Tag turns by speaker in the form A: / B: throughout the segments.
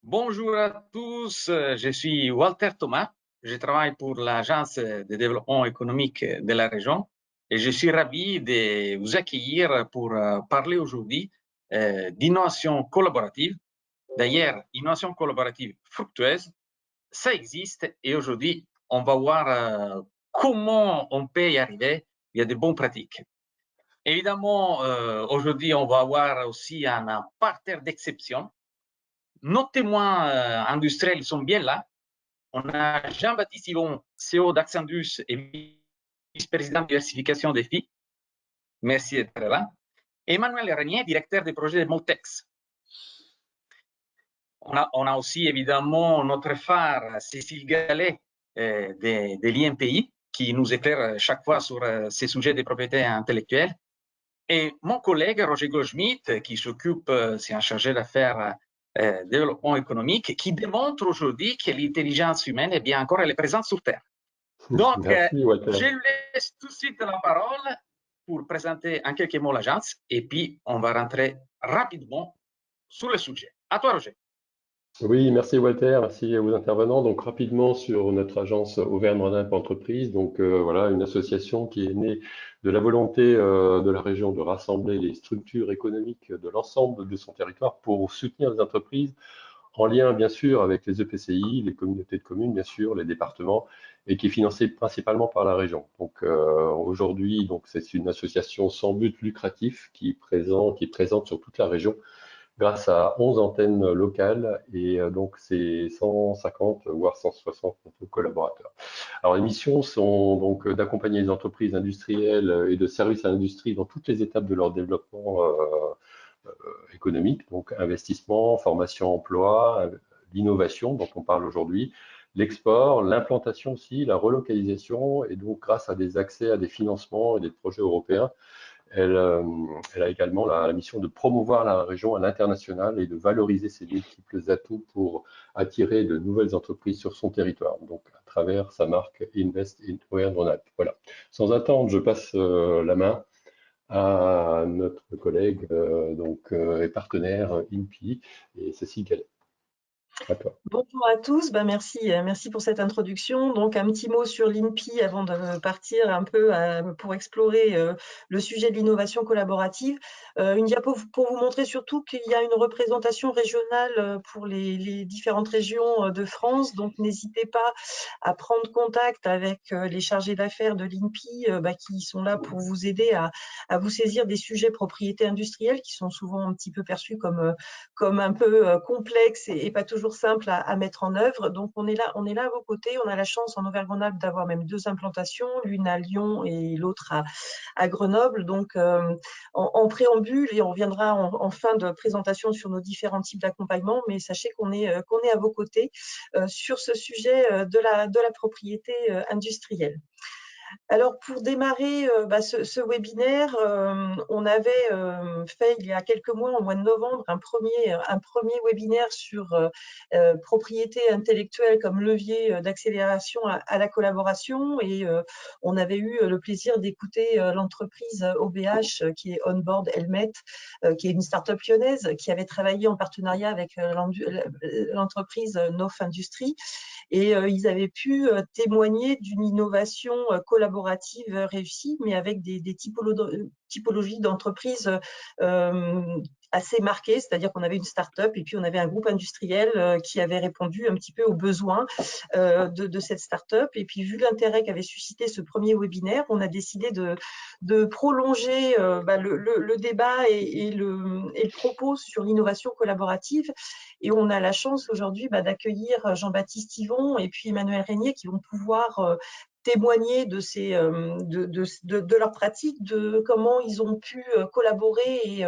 A: Bonjour à tous, je suis Walter Thomas, je travaille pour l'Agence de développement économique de la région et je suis ravi de vous accueillir pour parler aujourd'hui d'innovation collaborative. D'ailleurs, innovation collaborative fructueuse, ça existe et aujourd'hui, on va voir comment on peut y arriver. Il y a de bonnes pratiques. Évidemment, aujourd'hui, on va avoir aussi un parterre d'exception. Nos témoins industriels sont bien là. On a Jean-Baptiste Yvon, CEO d'Axandus et vice-président de diversification des FI. Merci d'être là. Emmanuel Régnier, directeur des projets de Motex. On a aussi évidemment notre phare, Cécile Gallet, de l'INPI, qui nous éclaire chaque fois sur ces sujets de propriété intellectuelle. Et mon collègue Roger Goldschmidt, qui s'occupe, c'est un chargé d'affaires développement économique, qui démontre aujourd'hui que l'intelligence humaine est bien encore, elle est présente sur Terre. Donc,
B: Merci,
A: je lui laisse tout de suite la parole pour présenter en quelques mots l'agence et puis on va rentrer rapidement sur le sujet. À toi, Roger.
B: Oui, merci Walter, merci aux intervenants. Donc rapidement sur notre agence Auvergne-Rhône-Alpes Entreprises, donc voilà une association qui est née de la volonté de la région de rassembler les structures économiques de l'ensemble de son territoire pour soutenir les entreprises en lien bien sûr avec les EPCI, les communautés de communes bien sûr, les départements et qui est financée principalement par la région. Donc aujourd'hui, donc c'est une association sans but lucratif qui est présente sur toute la région, grâce à 11 antennes locales et donc c'est 150 voire 160 collaborateurs. Alors les missions sont donc d'accompagner les entreprises industrielles et de services à l'industrie dans toutes les étapes de leur développement économique, donc investissement, formation, emploi, l'innovation dont on parle aujourd'hui, l'export, l'implantation aussi, la relocalisation et donc grâce à des accès à des financements et des projets européens. Elle a également la mission de promouvoir la région à l'international et de valoriser ses multiples atouts pour attirer de nouvelles entreprises sur son territoire, donc à travers sa marque Invest in Auvergne-Rhône-Alpes. Voilà. Sans attendre, je passe la main à notre collègue et partenaire INPI et Cécile Gallet. À toi.
C: Bonjour à tous, merci pour cette introduction. Donc un petit mot sur l'INPI avant de partir un peu pour explorer le sujet de l'innovation collaborative. Une diapo pour vous montrer surtout qu'il y a une représentation régionale pour les différentes régions de France. Donc n'hésitez pas à prendre contact avec les chargés d'affaires de l'INPI qui sont là pour vous aider à vous saisir des sujets propriété industrielle qui sont souvent un petit peu perçus comme un peu complexes et pas toujours simple à mettre en œuvre. Donc, on est là à vos côtés. On a la chance en Auvergne-Rhône-Alpes d'avoir même 2 implantations, l'une à Lyon et l'autre à Grenoble. Donc, en préambule, et on reviendra en fin de présentation sur nos différents types d'accompagnement, mais sachez qu'on est à vos côtés sur ce sujet de la propriété industrielle. Alors, pour démarrer ce webinaire, on avait fait il y a quelques mois, au mois de novembre, un premier webinaire sur propriété intellectuelle comme levier d'accélération à la collaboration. Et on avait eu le plaisir d'écouter l'entreprise OBH, qui est Onboard Helmet, qui est une start-up lyonnaise, qui avait travaillé en partenariat avec l'entreprise Nof Industrie. Et ils avaient pu témoigner d'une innovation collaborative réussie, mais avec des typologies d'entreprises assez marquées, c'est-à-dire qu'on avait une start-up et puis on avait un groupe industriel qui avait répondu un petit peu aux besoins de cette start-up. Et puis, vu l'intérêt qu'avait suscité ce premier webinaire, on a décidé de prolonger le débat et le propos sur l'innovation collaborative. Et on a la chance aujourd'hui d'accueillir Jean-Baptiste Yvon et puis Emmanuel Régnier qui vont pouvoir témoigner de leur pratique, de comment ils ont pu collaborer et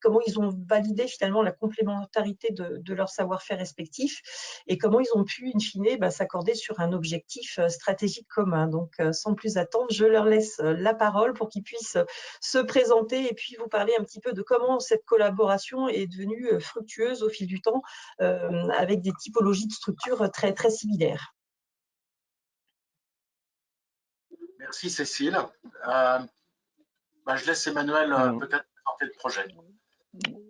C: comment ils ont validé finalement la complémentarité de leur savoir-faire respectif et comment ils ont pu, in fine, s'accorder sur un objectif stratégique commun. Donc, sans plus attendre, je leur laisse la parole pour qu'ils puissent se présenter et puis vous parler un petit peu de comment cette collaboration est devenue fructueuse au fil du temps avec des typologies de structures très, très similaires.
D: Merci Cécile. Je laisse Emmanuel peut-être présenter le projet.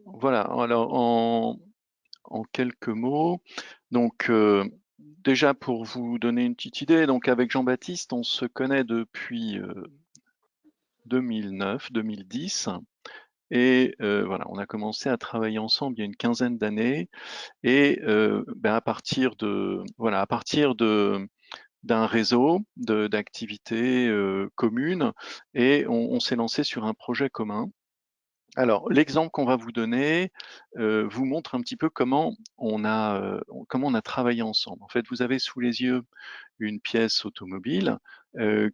E: Voilà, alors en quelques mots. Donc, déjà pour vous donner une petite idée, donc avec Jean-Baptiste, on se connaît depuis 2009, 2010. Et voilà, on a commencé à travailler ensemble il y a une quinzaine d'années. Et à partir d'un réseau d'activités communes, et on s'est lancé sur un projet commun. Alors, l'exemple qu'on va vous donner vous montre un petit peu comment on a travaillé ensemble. En fait, vous avez sous les yeux une pièce automobile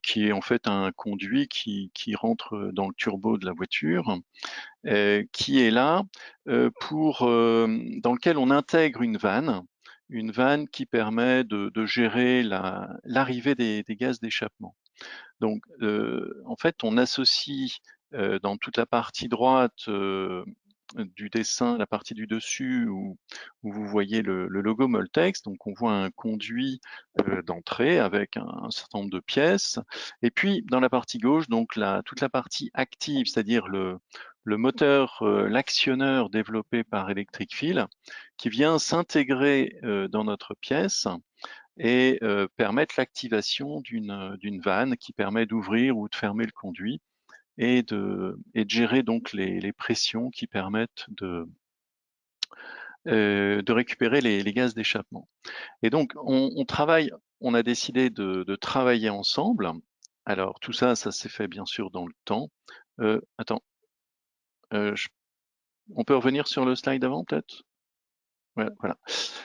E: qui est en fait un conduit qui rentre dans le turbo de la voiture, qui est là dans lequel on intègre une vanne qui permet de gérer l'arrivée des gaz d'échappement. Donc, en fait, on associe dans toute la partie droite du dessin, la partie du dessus où vous voyez le logo Moltex. Donc, on voit un conduit d'entrée avec un certain nombre de pièces. Et puis, dans la partie gauche, donc toute la partie active, c'est-à-dire le moteur, l'actionneur développé par Electric Feel, qui vient s'intégrer dans notre pièce et permettre l'activation d'une vanne qui permet d'ouvrir ou de fermer le conduit et de gérer donc les pressions qui permettent de récupérer les gaz d'échappement. Et donc on a décidé de travailler ensemble. Alors tout ça s'est fait bien sûr dans le temps. Attends, on peut revenir sur le slide avant peut-être? Ouais, voilà.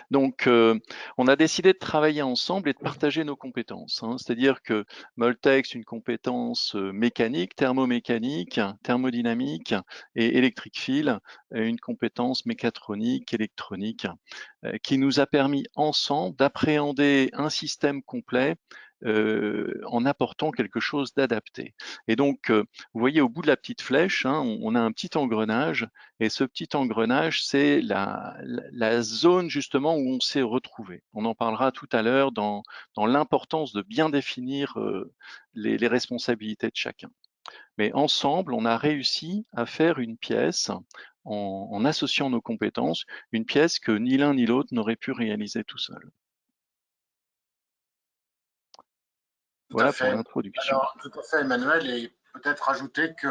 E: Donc, on a décidé de travailler ensemble et de partager nos compétences, hein. C'est-à-dire que Moltex, une compétence mécanique, thermomécanique, thermodynamique, et Electric Feel, une compétence mécatronique, électronique, qui nous a permis ensemble d'appréhender un système complet en apportant quelque chose d'adapté. Et donc, vous voyez au bout de la petite flèche, hein, on a un petit engrenage, et ce petit engrenage, c'est la zone justement où on s'est retrouvé. On en parlera tout à l'heure dans l'importance de bien définir les responsabilités de chacun. Mais ensemble, on a réussi à faire une pièce en associant nos compétences, une pièce que ni l'un ni l'autre n'aurait pu réaliser tout seul. Voilà pour l'introduction.
D: Alors, tout à fait, Emmanuel, et peut-être rajouter que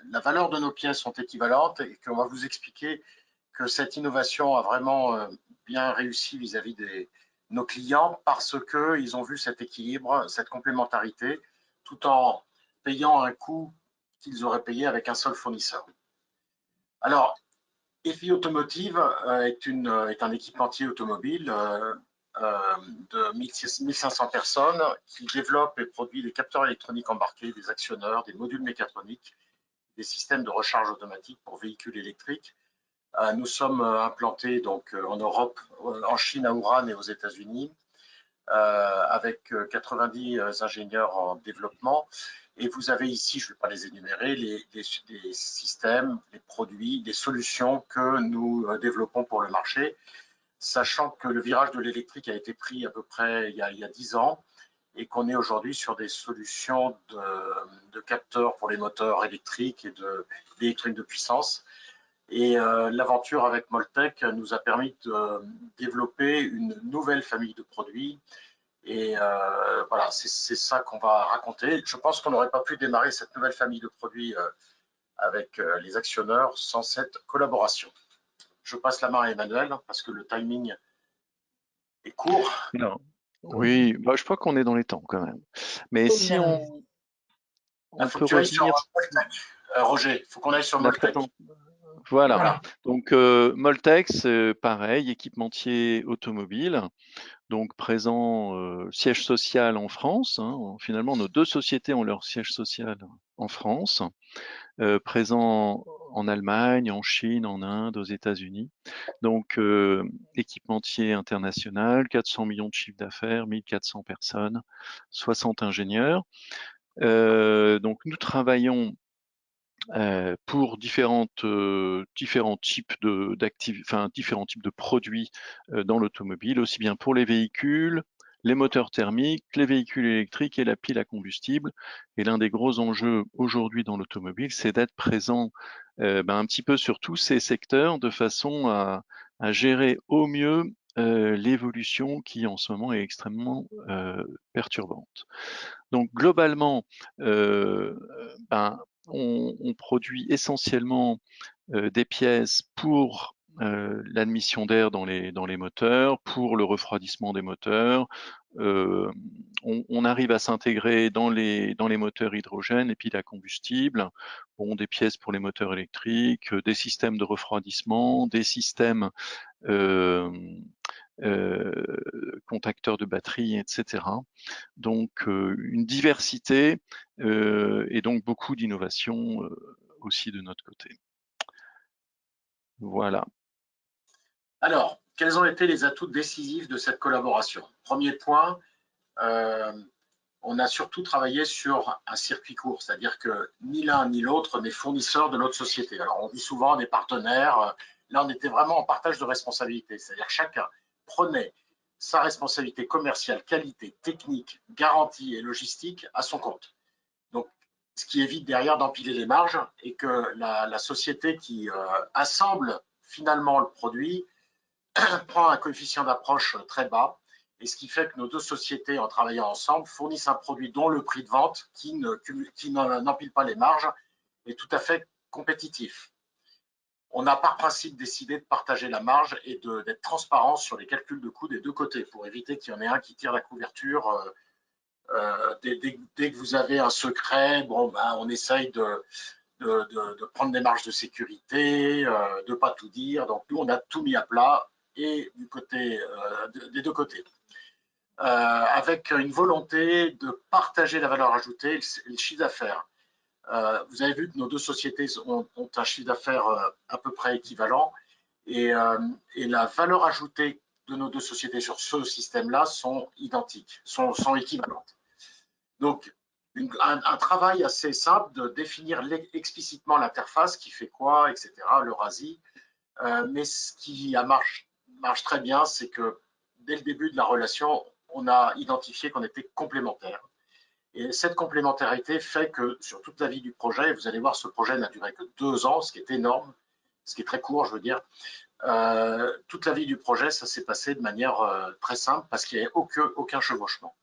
D: la valeur de nos pièces sont équivalentes et qu'on va vous expliquer que cette innovation a vraiment bien réussi vis-à-vis de nos clients parce qu'ils ont vu cet équilibre, cette complémentarité, tout en payant un coût qu'ils auraient payé avec un seul fournisseur. Alors, EFI Automotive est un équipementier automobile de 1500 personnes qui développe et produit des capteurs électroniques embarqués, des actionneurs, des modules mécatroniques, des systèmes de recharge automatique pour véhicules électriques. Nous sommes implantés donc en Europe, en Chine, à Wuhan et aux États-Unis, avec 90 ingénieurs en développement. Et vous avez ici, je ne vais pas les énumérer, les systèmes, les produits, les solutions que nous développons pour le marché, sachant que le virage de l'électrique a été pris à peu près il y a 10 ans et qu'on est aujourd'hui sur des solutions de capteurs pour les moteurs électriques et d'électronique de puissance. Et l'aventure avec Moltec nous a permis de développer une nouvelle famille de produits. Et voilà, c'est ça qu'on va raconter. Je pense qu'on n'aurait pas pu démarrer cette nouvelle famille de produits avec les actionneurs sans cette collaboration. Je passe la main à Emmanuel parce que le timing est court.
E: Non. Oui, je crois qu'on est dans les temps quand même. Mais si on
D: faut
E: peut
D: que tu ailles sur
E: revenir...
D: Moltec, Roger, il faut qu'on aille sur Moltec.
E: Voilà. Donc Moltex, pareil, équipementier automobile, donc présent siège social en France, hein. Finalement, nos deux sociétés ont leur siège social en France, présent en Allemagne, en Chine, en Inde, aux États-Unis. Donc équipementier international, 400 millions de chiffre d'affaires, 1400 personnes, 60 ingénieurs. Donc nous travaillons pour différents types différents types de produits dans l'automobile, aussi bien pour les véhicules, les moteurs thermiques, les véhicules électriques et la pile à combustible. Et l'un des gros enjeux aujourd'hui dans l'automobile, c'est d'être présent un petit peu sur tous ces secteurs de façon à à gérer au mieux l'évolution qui en ce moment est extrêmement perturbante. Donc globalement, on produit essentiellement des pièces pour l'admission d'air dans les moteurs, pour le refroidissement des moteurs. On arrive à s'intégrer dans les moteurs hydrogène et piles à combustible. Bon, des pièces pour les moteurs électriques, des systèmes de refroidissement, des systèmes contacteurs de batterie, etc. Donc une diversité et donc beaucoup d'innovation aussi de notre côté. Voilà.
D: Alors, quels ont été les atouts décisifs de cette collaboration? Premier point, on a surtout travaillé sur un circuit court, c'est-à-dire que ni l'un ni l'autre n'est fournisseur de l'autre société. Alors, on dit souvent des partenaires. Là, on était vraiment en partage de responsabilité, c'est-à-dire chacun prenait sa responsabilité commerciale, qualité, technique, garantie et logistique à son compte. Donc, ce qui évite derrière d'empiler les marges et que la société qui assemble finalement le produit prend un coefficient d'approche très bas, et ce qui fait que nos deux sociétés, en travaillant ensemble, fournissent un produit dont le prix de vente, qui n'empile pas les marges, est tout à fait compétitif. On a par principe décidé de partager la marge et d'être transparent sur les calculs de coûts des deux côtés, pour éviter qu'il y en ait un qui tire la couverture. Dès que vous avez un secret, bon, on essaye de prendre des marges de sécurité, de ne pas tout dire. Donc nous, on a tout mis à plat, et du côté, des deux côtés. Avec une volonté de partager la valeur ajoutée et le chiffre d'affaires. Vous avez vu que nos deux sociétés ont un chiffre d'affaires à peu près équivalent, et la valeur ajoutée de nos deux sociétés sur ce système-là sont identiques, sont équivalentes. Donc, un travail assez simple de définir explicitement l'interface, qui fait quoi, etc., le RASI. Mais ce qui marche très bien, c'est que dès le début de la relation, on a identifié qu'on était complémentaires. Et cette complémentarité fait que sur toute la vie du projet, vous allez voir, ce projet n'a duré que 2 ans, ce qui est énorme, ce qui est très court, je veux dire. Toute la vie du projet, ça s'est passé de manière très simple, parce qu'il n'y avait aucun chevauchement.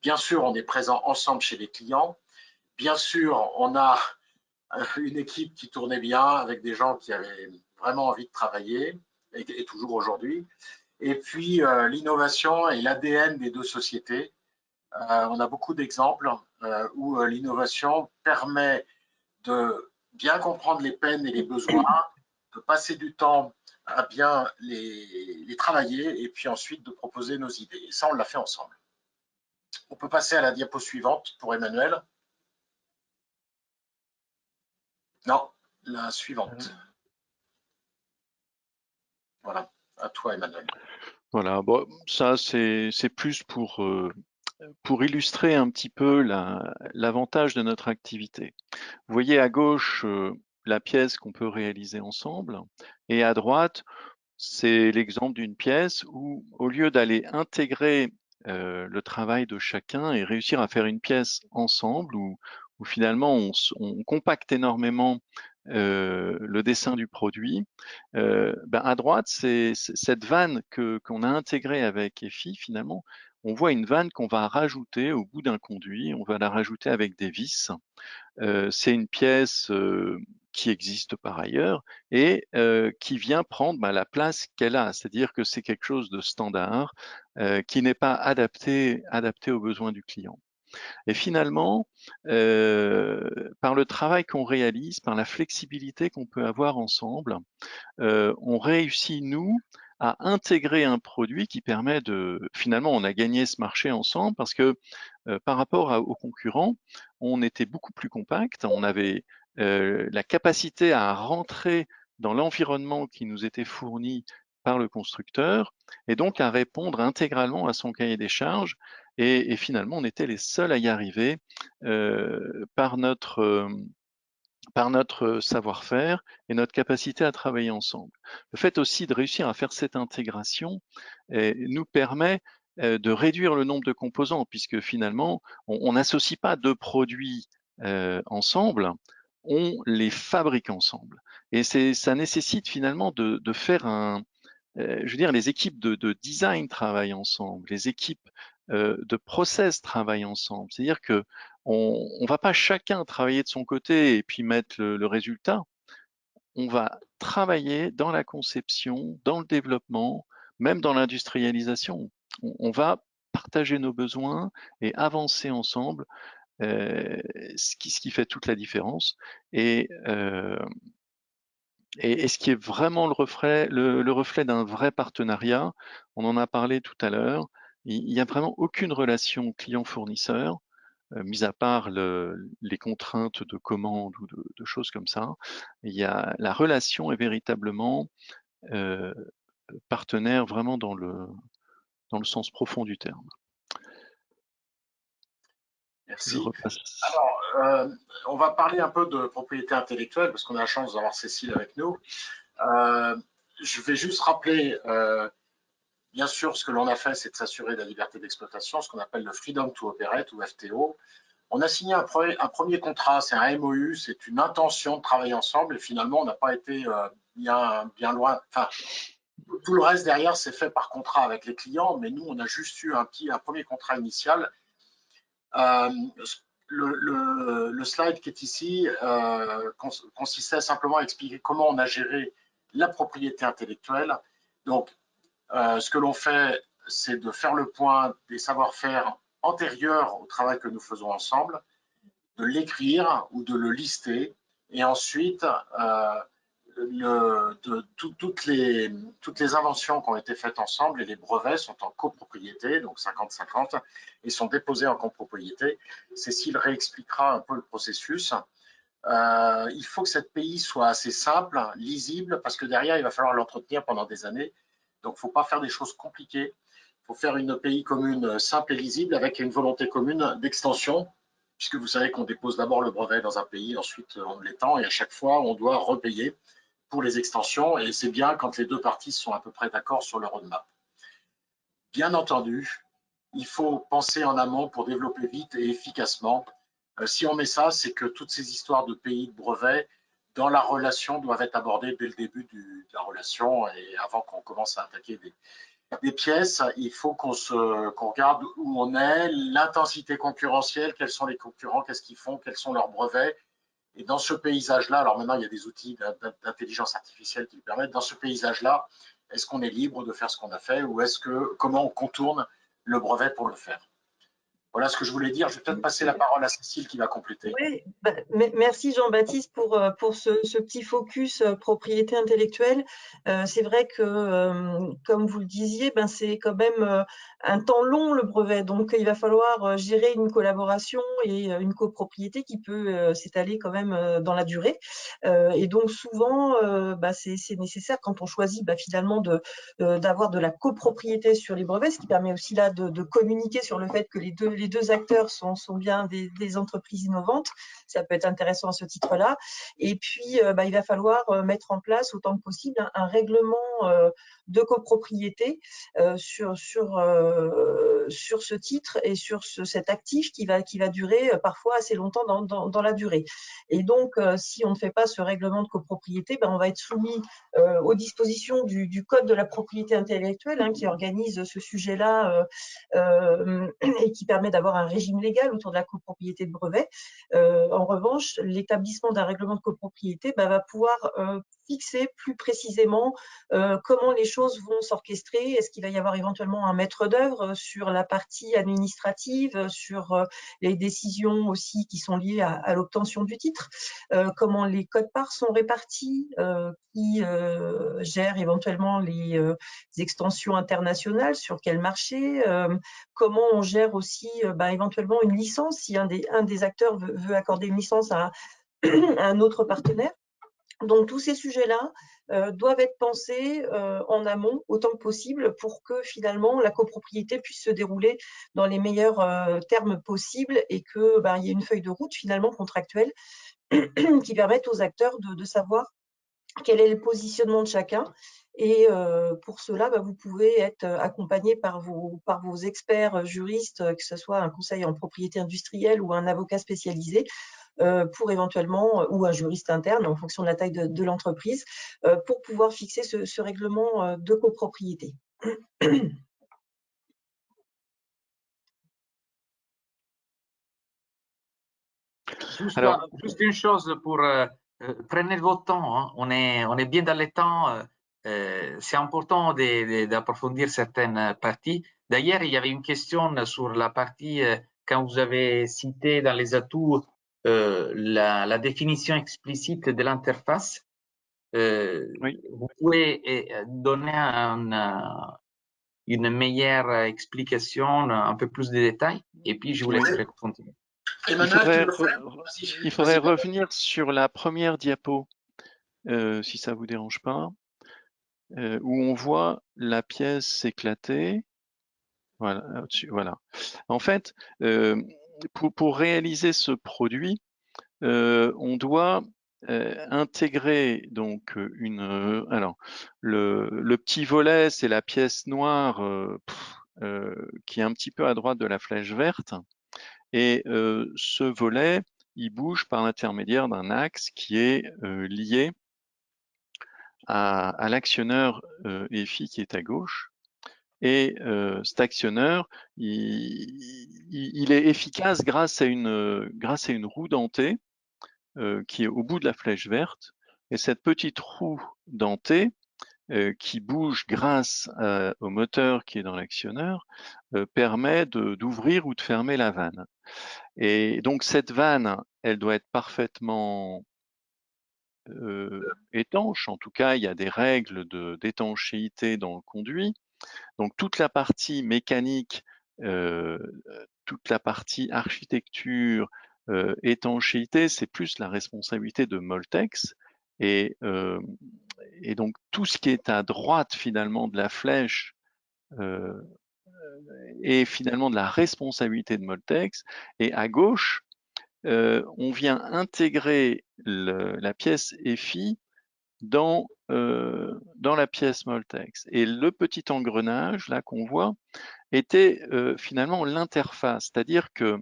D: Bien sûr, on est présent ensemble chez les clients. Bien sûr, on a une équipe qui tournait bien, avec des gens qui avaient vraiment envie de travailler, et toujours aujourd'hui. Et puis, l'innovation et l'ADN des deux sociétés. On a beaucoup d'exemples où l'innovation permet de bien comprendre les peines et les besoins, de passer du temps à bien les travailler, et puis ensuite de proposer nos idées. Et ça, on l'a fait ensemble. On peut passer à la diapo suivante pour Emmanuel. Non, la suivante. Voilà, à toi Emmanuel.
E: Voilà, bon, ça c'est plus pour illustrer un petit peu l'avantage de notre activité. Vous voyez à gauche la pièce qu'on peut réaliser ensemble, et à droite, c'est l'exemple d'une pièce où, au lieu d'aller intégrer le travail de chacun et réussir à faire une pièce ensemble, où finalement on compacte énormément le dessin du produit, à droite, c'est cette vanne qu'on a intégrée avec EFI, finalement, on voit une vanne qu'on va rajouter au bout d'un conduit, on va la rajouter avec des vis. C'est une pièce qui existe par ailleurs et qui vient prendre la place qu'elle a, c'est-à-dire que c'est quelque chose de standard qui n'est pas adapté aux besoins du client. Et finalement, par le travail qu'on réalise, par la flexibilité qu'on peut avoir ensemble, on réussit, nous, à intégrer un produit qui permet finalement, on a gagné ce marché ensemble parce que par rapport aux concurrents, on était beaucoup plus compact, on avait la capacité à rentrer dans l'environnement qui nous était fourni par le constructeur et donc à répondre intégralement à son cahier des charges. Et finalement, on était les seuls à y arriver par notre savoir-faire et notre capacité à travailler ensemble. Le fait aussi de réussir à faire cette intégration nous permet de réduire le nombre de composants, puisque finalement, on n'associe pas deux produits ensemble, on les fabrique ensemble. Et ça nécessite finalement de faire je veux dire, les équipes de design travaillent ensemble, les équipes de process travaillent ensemble. C'est-à-dire que on va pas chacun travailler de son côté et puis mettre le résultat. On va travailler dans la conception, dans le développement, même dans l'industrialisation. On va partager nos besoins et avancer ensemble, ce qui fait toute la différence. Et ce qui est vraiment le reflet d'un vrai partenariat, on en a parlé tout à l'heure, il n'y a vraiment aucune relation client-fournisseur, mis à part les contraintes de commande ou de choses comme ça. La relation est véritablement partenaire vraiment dans le sens profond du terme.
D: Merci. Alors, on va parler un peu de propriété intellectuelle parce qu'on a la chance d'avoir Cécile avec nous. Je vais juste rappeler, bien sûr, ce que l'on a fait, c'est de s'assurer de la liberté d'exploitation, ce qu'on appelle le Freedom to Operate ou FTO. On a signé un premier contrat, c'est un MOU, c'est une intention de travailler ensemble et finalement, on n'a pas été bien loin. Enfin, tout le reste derrière, c'est fait par contrat avec les clients, mais nous, on a juste eu un premier contrat initial. Le slide qui est ici consistait simplement à expliquer comment on a géré la propriété intellectuelle. Donc, ce que l'on fait, c'est de faire le point des savoir-faire antérieurs au travail que nous faisons ensemble, de l'écrire ou de le lister, et ensuite toutes les inventions qui ont été faites ensemble et les brevets sont en copropriété, donc 50-50, et sont déposés en copropriété. Cécile réexpliquera un peu le processus. Il faut que cette API soit assez simple, lisible, parce que derrière, il va falloir l'entretenir pendant des années. Donc, il ne faut pas faire des choses compliquées. Il faut faire une API commune simple et lisible avec une volonté commune d'extension, puisque vous savez qu'on dépose d'abord le brevet dans un pays, ensuite on l'étend, et à chaque fois, on doit repayer pour les extensions, et c'est bien quand les deux parties sont à peu près d'accord sur le roadmap. Bien entendu, il faut penser en amont pour développer vite et efficacement. Si on met ça, c'est que toutes ces histoires de pays, de brevets, dans la relation, doivent être abordées dès le début de la relation, et avant qu'on commence à attaquer des pièces, il faut qu'on regarde où on est, l'intensité concurrentielle, quels sont les concurrents, qu'est-ce qu'ils font, quels sont leurs brevets. Et dans ce paysage-là, alors maintenant, il y a des outils d'intelligence artificielle qui le permettent. Dans ce paysage-là, est-ce qu'on est libre de faire ce qu'on a fait ou comment on contourne le brevet pour le faire? Voilà ce que je voulais dire. Je vais peut-être passer la parole à Cécile qui va compléter.
C: Oui, merci Jean-Baptiste pour ce petit focus propriété intellectuelle. C'est vrai que, comme vous le disiez, c'est quand même un temps long le brevet. Donc, il va falloir gérer une collaboration et une copropriété qui peut s'étaler quand même dans la durée. Et donc, souvent, c'est nécessaire quand on choisit finalement d'avoir de la copropriété sur les brevets, ce qui permet aussi là de communiquer sur le fait que les deux acteurs sont bien des entreprises innovantes. Ça peut être intéressant à ce titre-là. Et puis, il va falloir mettre en place autant que possible un règlement de copropriété sur ce titre et sur cet actif qui va durer parfois assez longtemps dans la durée. Et donc, si on ne fait pas ce règlement de copropriété, on va être soumis aux dispositions du Code de la propriété intellectuelle qui organise ce sujet-là et qui permet d'avoir un régime légal autour de la copropriété de brevets. En revanche, l'établissement d'un règlement de copropriété va pouvoir fixer plus précisément comment les choses vont s'orchestrer. Est-ce qu'il va y avoir éventuellement un maître d'œuvre sur la partie administrative, sur les décisions aussi qui sont liées à l'obtention du titre, comment les codes-parts sont répartis, qui gère éventuellement les extensions internationales, sur quel marché, comment on gère aussi éventuellement une licence, si un des acteurs veut accorder une licence à un autre partenaire. Donc, tous ces sujets-là doivent être pensés en amont autant que possible pour que finalement la copropriété puisse se dérouler dans les meilleurs termes possibles et qu'il y ait une feuille de route finalement contractuelle qui permette aux acteurs de savoir quel est le positionnement de chacun. Et pour cela, vous pouvez être accompagné par vos experts juristes, que ce soit un conseil en propriété industrielle ou un avocat spécialisé, pour éventuellement, ou un juriste interne en fonction de la taille de l'entreprise, pour pouvoir fixer ce règlement de copropriété.
A: Juste une chose pour prenez votre temps, hein. On est bien dans les temps. C'est important d'approfondir certaines parties. D'ailleurs, il y avait une question sur la partie quand vous avez cité dans les atouts la définition explicite de l'interface.
E: Oui.
A: Vous pouvez donner une meilleure explication, un peu plus de détails, et puis je vous laisserai continuer.
E: Il faudrait revenir sur la première diapo, si ça vous dérange pas, où on voit la pièce s'éclater. Voilà, au-dessus, voilà. En fait, pour réaliser ce produit, on doit intégrer donc alors le petit volet, c'est la pièce noire qui est un petit peu à droite de la flèche verte, et ce volet, il bouge par l'intermédiaire d'un axe qui est lié à l'actionneur EFI qui est à gauche. Et cet actionneur, il est efficace grâce à une roue dentée qui est au bout de la flèche verte. Et cette petite roue dentée qui bouge grâce au moteur qui est dans l'actionneur permet d'ouvrir ou de fermer la vanne. Et donc cette vanne, elle doit être parfaitement étanche. En tout cas, il y a des règles d'étanchéité dans le conduit. Donc toute la partie mécanique, toute la partie architecture, étanchéité, c'est plus la responsabilité de Moltex. Et donc tout ce qui est à droite finalement de la flèche est finalement de la responsabilité de Moltex. Et à gauche, on vient intégrer la pièce EFI dans la pièce Moltex. Et le petit engrenage là qu'on voit était finalement l'interface, c'est-à-dire que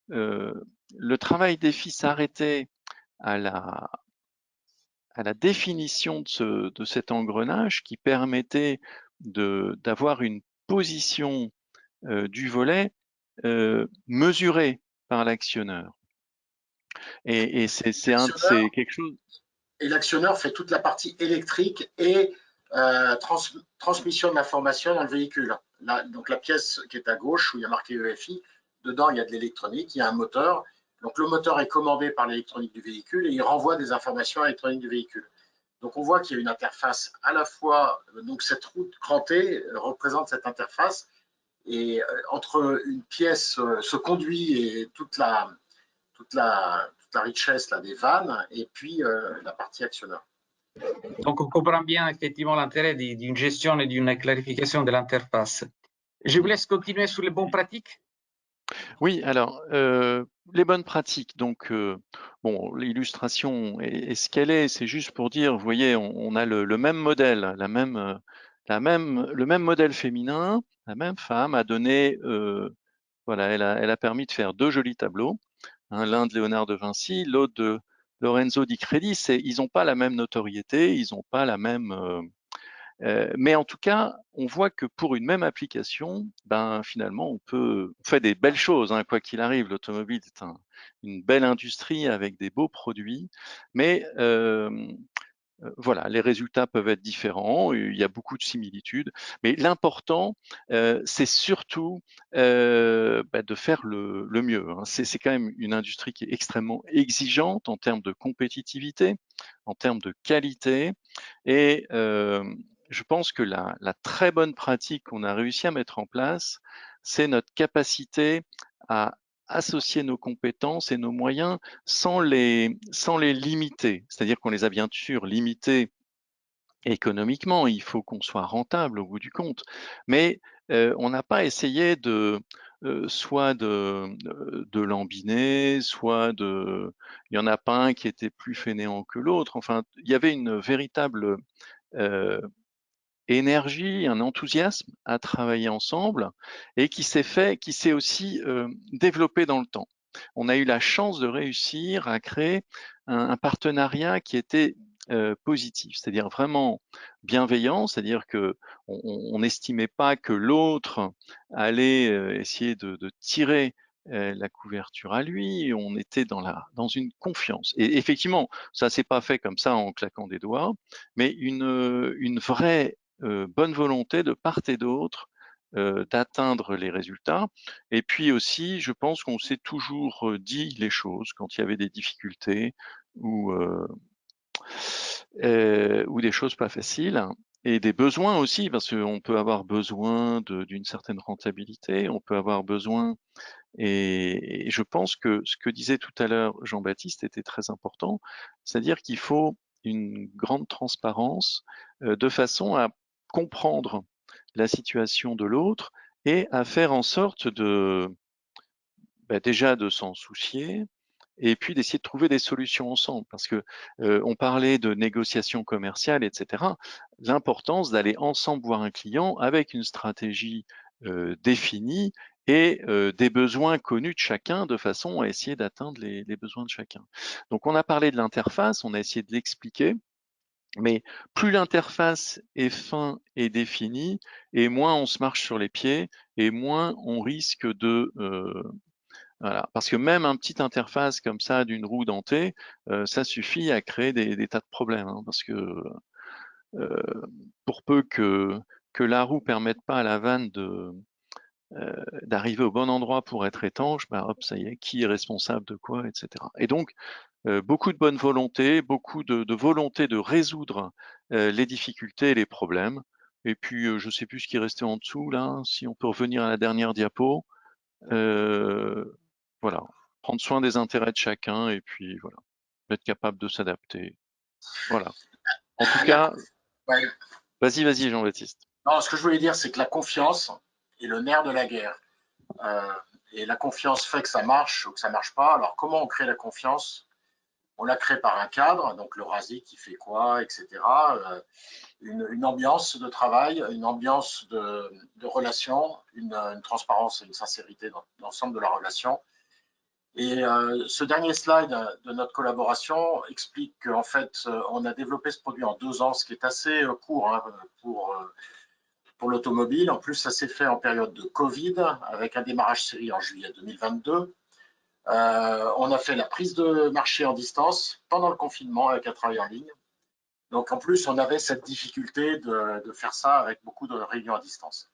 E: le travail d'EFI s'arrêtait à la définition de cet engrenage qui permettait d'avoir une position du volet mesurée par l'actionneur. Et c'est quelque chose.
D: Et l'actionneur fait toute la partie électrique et transmission de l'information dans le véhicule. Là, donc la pièce qui est à gauche, où il y a marqué EFI, dedans il y a de l'électronique, il y a un moteur. Donc le moteur est commandé par l'électronique du véhicule et il renvoie des informations électroniques du véhicule. Donc on voit qu'il y a une interface à la fois, donc cette roue crantée représente cette interface, et entre une pièce, ce conduit et toute la richesse là, des vannes, et puis la partie actionneur.
A: Donc, on comprend bien effectivement l'intérêt d'une gestion et d'une clarification de l'interface. Je vous laisse continuer sur les bonnes pratiques.
E: Oui, alors, les bonnes pratiques. Donc, bon, l'illustration est ce qu'elle est. C'est juste pour dire, vous voyez, on a le même modèle, le même modèle féminin, la même femme a donné, voilà, elle a permis de faire deux jolis tableaux. Hein, l'un de Léonard de Vinci, l'autre de Lorenzo di Credi. Ils n'ont pas la même notoriété, ils n'ont pas la même. Mais en tout cas, on voit que pour une même application, ben finalement, on fait des belles choses. Hein, quoi qu'il arrive, l'automobile est une belle industrie avec des beaux produits, mais voilà, les résultats peuvent être différents, il y a beaucoup de similitudes, mais l'important, c'est surtout de faire le mieux. Hein. C'est quand même une industrie qui est extrêmement exigeante en termes de compétitivité, en termes de qualité, et je pense que la très bonne pratique qu'on a réussi à mettre en place, c'est notre capacité à associer nos compétences et nos moyens sans les limiter. C'est-à-dire qu'on les a bien sûr limités économiquement, il faut qu'on soit rentable au bout du compte, mais on n'a pas essayé soit de lambiner, soit il y en a pas un qui était plus fainéant que l'autre. Enfin, il y avait une véritable énergie, un enthousiasme à travailler ensemble et qui s'est aussi développé dans le temps. on a eu la chance de réussir à créer un partenariat qui était positif, c'est-à-dire vraiment bienveillant, c'est-à-dire que on n'estimait pas que l'autre allait essayer de tirer la couverture à lui, on était dans une confiance. Et effectivement, ça s'est pas fait comme ça en claquant des doigts, mais une vraie bonne volonté de part et d'autre d'atteindre les résultats. Et puis aussi, je pense qu'on s'est toujours dit les choses quand il y avait des difficultés ou des choses pas faciles. Et des besoins aussi, parce qu'on peut avoir besoin d'une certaine rentabilité, on peut avoir besoin, et je pense que ce que disait tout à l'heure Jean-Baptiste était très important, c'est-à-dire qu'il faut une grande transparence de façon à comprendre la situation de l'autre et à faire en sorte déjà de s'en soucier, et puis d'essayer de trouver des solutions ensemble, parce que on parlait de négociations commerciales, etc. L'importance d'aller ensemble voir un client avec une stratégie définie et des besoins connus de chacun, de façon à essayer d'atteindre les besoins de chacun. Donc on a parlé de l'interface, on a essayé de l'expliquer, mais plus l'interface est fin et définie, et moins on se marche sur les pieds, et moins on risque de voilà, parce que même un petit interface comme ça d'une roue dentée, ça suffit à créer des tas de problèmes, hein, parce que pour peu que la roue permette pas à la vanne d'arriver au bon endroit pour être étanche, bah hop, ça y est, qui est responsable de quoi, etc. Et donc beaucoup de bonne volonté, beaucoup de volonté de résoudre les difficultés et les problèmes. Et puis je sais plus ce qui restait en dessous là, si on peut revenir à la dernière diapo. Voilà, prendre soin des intérêts de chacun, et puis voilà, être capable de s'adapter. Voilà. En tout cas,
D: Ouais.
E: vas-y Jean-Baptiste.
D: Non, ce que je voulais dire, c'est que la confiance est le nerf de la guerre. Et la confiance fait que ça marche ou que ça marche pas. Alors, comment on crée la confiance? On la crée par un cadre, donc le RASI qui fait quoi, etc. Une ambiance de travail, une ambiance de relation, une transparence et une sincérité dans l'ensemble de la relation. Et ce dernier slide de notre collaboration explique qu'en fait, on a développé ce produit en 2 ans, ce qui est assez court, hein, pour l'automobile. En plus, ça s'est fait en période de Covid, avec un démarrage série en juillet 2022. On a fait la prise de marché en distance pendant le confinement avec un travail en ligne. Donc en plus, on avait cette difficulté de faire ça avec beaucoup de réunions à distance.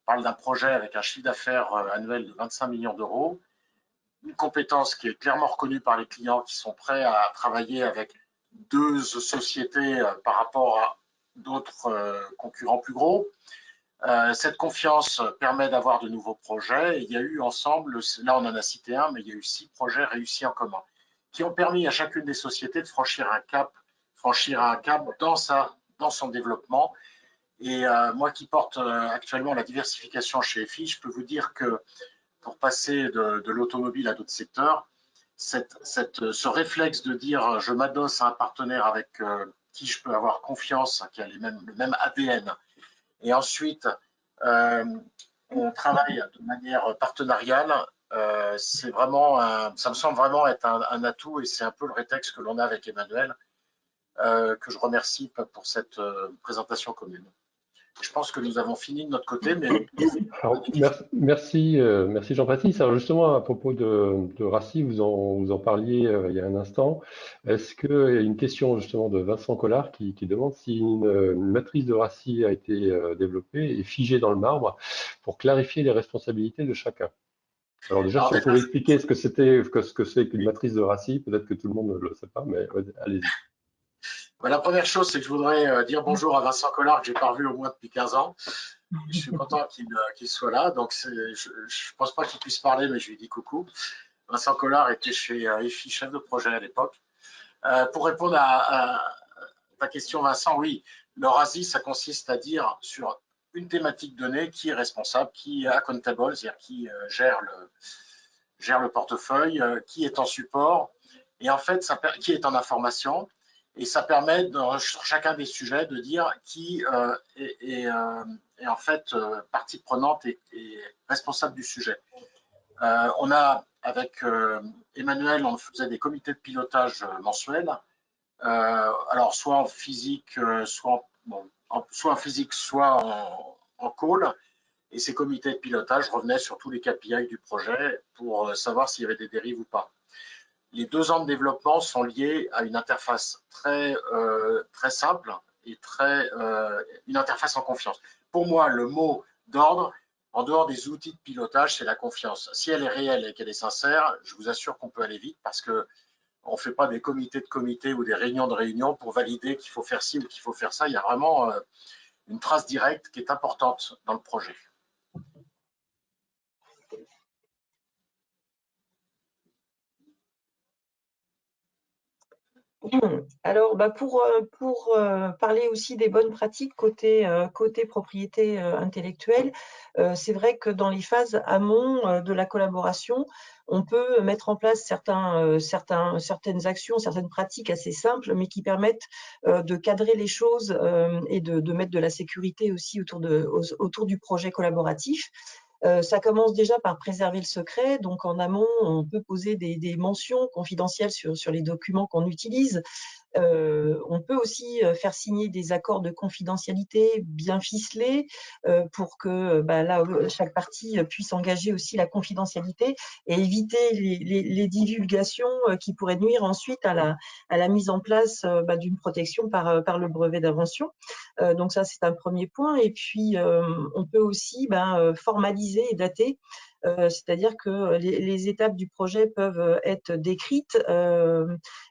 D: On parle d'un projet avec un chiffre d'affaires annuel de 25 millions d'euros, une compétence qui est clairement reconnue par les clients qui sont prêts à travailler avec 2 sociétés par rapport à d'autres concurrents plus gros. Cette confiance permet d'avoir de nouveaux projets. Il y a eu ensemble, là on en a cité un, mais il y a eu 6 projets réussis en commun, qui ont permis à chacune des sociétés de franchir un cap dans son développement. Et moi qui porte actuellement la diversification chez EFI, je peux vous dire que pour passer de l'automobile à d'autres secteurs, ce réflexe de dire je m'adosse à un partenaire avec qui je peux avoir confiance, qui a le même ADN, et ensuite on travaille de manière partenariale, c'est vraiment ça me semble vraiment être un atout, et c'est un peu le rétexte que l'on a avec Emmanuel, que je remercie pour cette présentation commune. Je pense que nous avons fini de notre côté, mais...
B: Alors, merci Jean-Baptiste. Alors justement, à propos de RACI, vous en parliez il y a un instant. Est-ce qu'il y a une question justement de Vincent Collard qui demande si une matrice de RACI a été développée et figée dans le marbre pour clarifier les responsabilités de chacun? Alors déjà, si on pouvait expliquer ce que c'est qu'une matrice de RACI, peut-être que tout le monde ne le sait pas, mais allez-y.
D: La première chose, c'est que je voudrais dire bonjour à Vincent Collard, que je n'ai pas revu au moins depuis 15 ans. Je suis content qu'il soit là. Donc, je ne pense pas qu'il puisse parler, mais je lui dis coucou. Vincent Collard était chez EFI, chef de projet à l'époque. Pour répondre à ta question, Vincent, oui, le RASI, ça consiste à dire sur une thématique donnée qui est responsable, qui est accountable, c'est-à-dire qui gère le portefeuille, qui est en support, et en fait, qui est en information. Et ça permet, sur chacun des sujets, de dire qui est en fait partie prenante et responsable du sujet. On a, avec Emmanuel, on faisait des comités de pilotage mensuels, alors soit en physique, soit en physique, soit en call. Et ces comités de pilotage revenaient sur tous les KPI du projet pour savoir s'il y avait des dérives ou pas. Les 2 ans de développement sont liés à une interface très simple et une interface en confiance. Pour moi, le mot d'ordre, en dehors des outils de pilotage, c'est la confiance. Si elle est réelle et qu'elle est sincère, je vous assure qu'on peut aller vite parce qu'on ne fait pas des comités de comités ou des réunions de réunions pour valider qu'il faut faire ci ou qu'il faut faire ça. Il y a vraiment une trace directe qui est importante dans le projet.
C: Alors, pour parler aussi des bonnes pratiques côté propriété intellectuelle, c'est vrai que dans les phases amont de la collaboration, on peut mettre en place certaines actions, certaines pratiques assez simples, mais qui permettent de cadrer les choses et de mettre de la sécurité aussi autour du projet collaboratif. Ça commence déjà par préserver le secret. Donc, en amont, on peut poser des mentions confidentielles sur les documents qu'on utilise. On peut aussi faire signer des accords de confidentialité bien ficelés pour que chaque partie puisse engager aussi la confidentialité et éviter les divulgations qui pourraient nuire ensuite à la mise en place d'une protection par le brevet d'invention. Donc ça, c'est un premier point. Et puis, on peut aussi formaliser et dater. C'est-à-dire que les étapes du projet peuvent être décrites,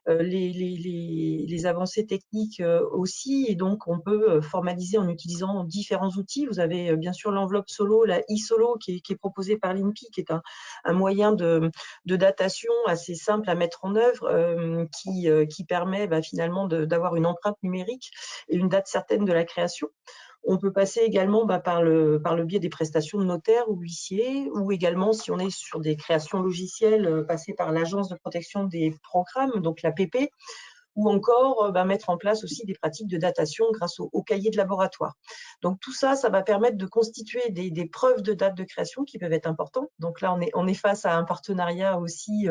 C: les avancées techniques aussi, et donc on peut formaliser en utilisant différents outils. Vous avez bien sûr l'enveloppe solo, la e-solo qui est proposée par l'INPI, qui est un moyen de datation assez simple à mettre en œuvre, qui permet finalement d'avoir une empreinte numérique et une date certaine de la création. On peut passer également par le biais des prestations de notaire ou huissier, ou également, si on est sur des créations logicielles, passer par l'Agence de protection des programmes, donc l'APP, ou encore mettre en place aussi des pratiques de datation grâce au cahier de laboratoire. Donc tout ça, ça va permettre de constituer des preuves de date de création qui peuvent être importantes. Donc là, on est face à un partenariat aussi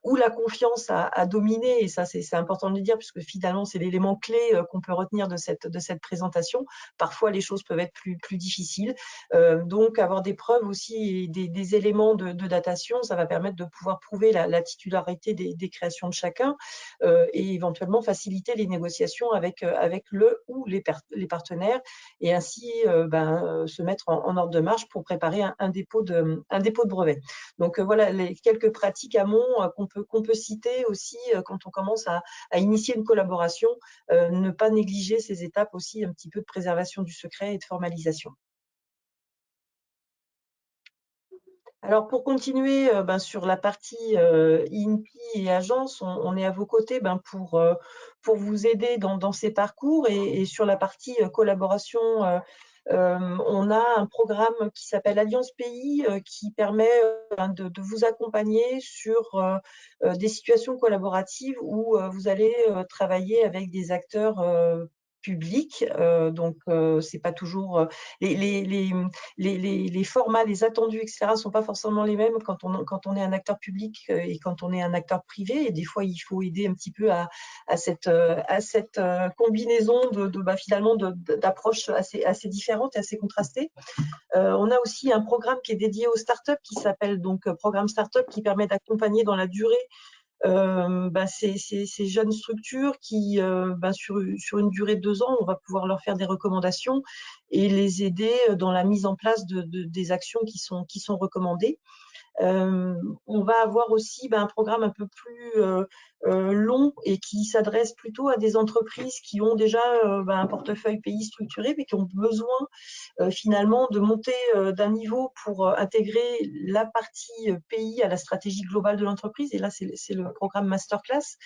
C: où la confiance a dominé, et ça c'est important de le dire, puisque finalement c'est l'élément clé qu'on peut retenir de cette présentation. Parfois les choses peuvent être plus difficiles, donc avoir des preuves aussi et des éléments de datation, ça va permettre de pouvoir prouver la titularité des créations de chacun et éventuellement faciliter les négociations avec le ou les partenaires, et ainsi se mettre en ordre de marche pour préparer un dépôt de brevet. Donc voilà les quelques pratiques amont qu'on peut citer aussi quand on commence à initier une collaboration, ne pas négliger ces étapes aussi, un petit peu de préservation du secret et de formalisation. Alors, pour continuer sur la partie INPI et agence, on est à vos côtés pour vous aider dans ces parcours, et sur la partie collaboration, on a un programme qui s'appelle Alliance Pays qui permet de vous accompagner sur des situations collaboratives où vous allez travailler avec des acteurs publics. Donc, c'est pas toujours les formats, les attendus, etc., sont pas forcément les mêmes quand on est un acteur public et quand on est un acteur privé. Et des fois, il faut aider un petit peu à cette combinaison finalement d'approches assez différentes et assez contrastées. On a aussi un programme qui est dédié aux startups qui s'appelle donc Programme Startup, qui permet d'accompagner dans la durée ces jeunes structures qui, sur une durée de 2 ans, on va pouvoir leur faire des recommandations et les aider dans la mise en place des actions qui sont recommandées. On va avoir aussi un programme un peu plus long et qui s'adresse plutôt à des entreprises qui ont déjà un portefeuille pays structuré, mais qui ont besoin finalement de monter d'un niveau pour intégrer la partie pays à la stratégie globale de l'entreprise. Et là, c'est le programme Masterclass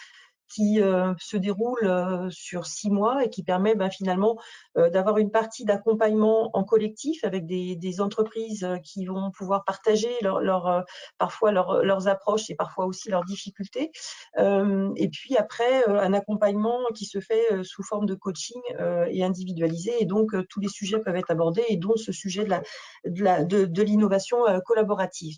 C: qui se déroule sur 6 mois et qui permet finalement d'avoir une partie d'accompagnement en collectif avec des entreprises qui vont pouvoir partager parfois leurs approches et parfois aussi leurs difficultés. Et puis après, un accompagnement qui se fait sous forme de coaching et individualisé. Et donc, tous les sujets peuvent être abordés, et dont ce sujet de l'innovation collaborative.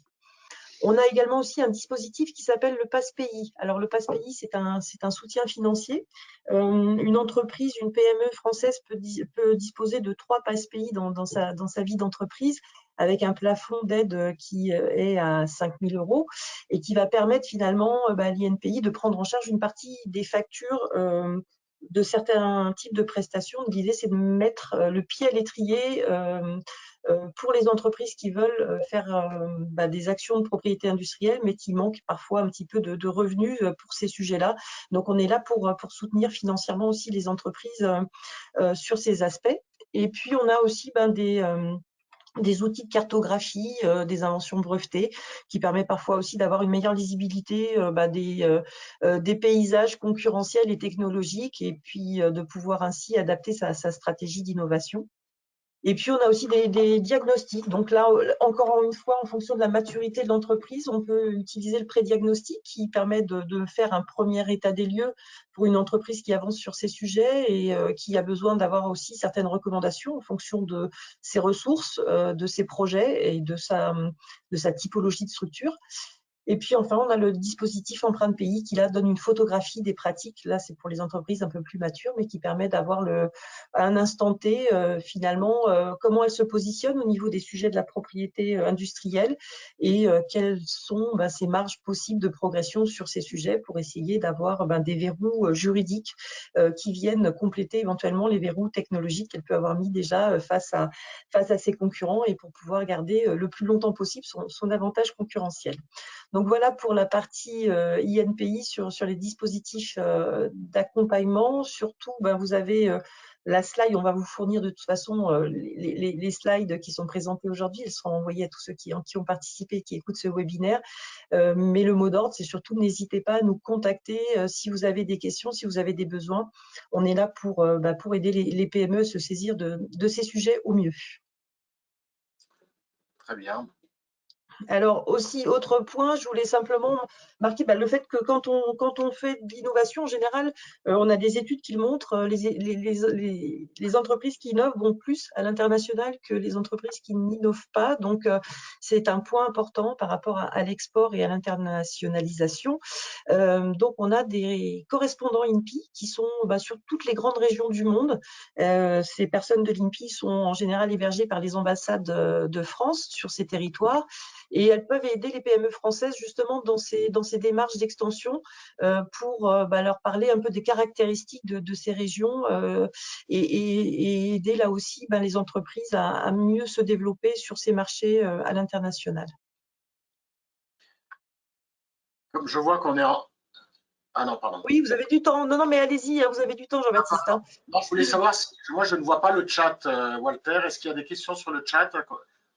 C: On a également aussi un dispositif qui s'appelle le Pass Pays. Alors le Pass Pays, c'est un soutien financier. Une entreprise, une PME française peut disposer de 3 Pass Pays dans sa vie d'entreprise, avec un plafond d'aide qui est à 5 000 € et qui va permettre finalement à l'INPI de prendre en charge une partie des factures de certains types de prestations. L'idée, c'est de mettre le pied à l'étrier pour les entreprises qui veulent faire des actions de propriété industrielle, mais qui manquent parfois un petit peu de revenus pour ces sujets-là. Donc, on est là pour soutenir financièrement aussi les entreprises sur ces aspects. Et puis, on a aussi des outils de cartographie, des inventions brevetées, qui permet parfois aussi d'avoir une meilleure lisibilité des paysages concurrentiels et technologiques, et puis de pouvoir ainsi adapter sa stratégie d'innovation. Et puis, on a aussi des diagnostics. Donc là, encore une fois, en fonction de la maturité de l'entreprise, on peut utiliser le pré-diagnostic qui permet de faire un premier état des lieux pour une entreprise qui avance sur ces sujets et qui a besoin d'avoir aussi certaines recommandations en fonction de ses ressources, de ses projets et de sa typologie de structure. Et puis enfin, on a le dispositif empreinte pays qui là donne une photographie des pratiques. Là, c'est pour les entreprises un peu plus matures, mais qui permet d'avoir un instant T finalement comment elles se positionnent au niveau des sujets de la propriété industrielle et quelles sont ces marges possibles de progression sur ces sujets pour essayer d'avoir des verrous juridiques qui viennent compléter éventuellement les verrous technologiques qu'elle peut avoir mis déjà face à ses concurrents et pour pouvoir garder le plus longtemps possible son avantage concurrentiel. Donc voilà pour la partie INPI sur les dispositifs d'accompagnement. Surtout, vous avez la slide, on va vous fournir de toute façon les slides qui sont présentés aujourd'hui. Elles seront envoyées à tous ceux qui ont participé, qui écoutent ce webinaire. Mais le mot d'ordre, c'est surtout n'hésitez pas à nous contacter si vous avez des questions, si vous avez des besoins. On est là pour aider les PME à se saisir de ces sujets au mieux.
D: Très bien.
C: Alors aussi, autre point, je voulais simplement marquer le fait que quand on fait de l'innovation, en général, on a des études qui le montrent, les entreprises qui innovent vont plus à l'international que les entreprises qui n'innovent pas. Donc, c'est un point important par rapport à l'export et à l'internationalisation. Donc, on a des correspondants INPI qui sont sur toutes les grandes régions du monde. Ces personnes de l'INPI sont en général hébergées par les ambassades de France sur ces territoires. Et elles peuvent aider les PME françaises justement dans ces démarches d'extension pour leur parler un peu des caractéristiques de ces régions et aider là aussi les entreprises à mieux se développer sur ces marchés à l'international.
D: Comme je vois qu'on est en… Ah non, pardon.
C: Oui, vous avez du temps. Non, mais allez-y, vous avez du temps, Jean-Baptiste.
D: Non, je voulais savoir, moi je ne vois pas le chat, Walter. Est-ce qu'il y a des questions sur le chat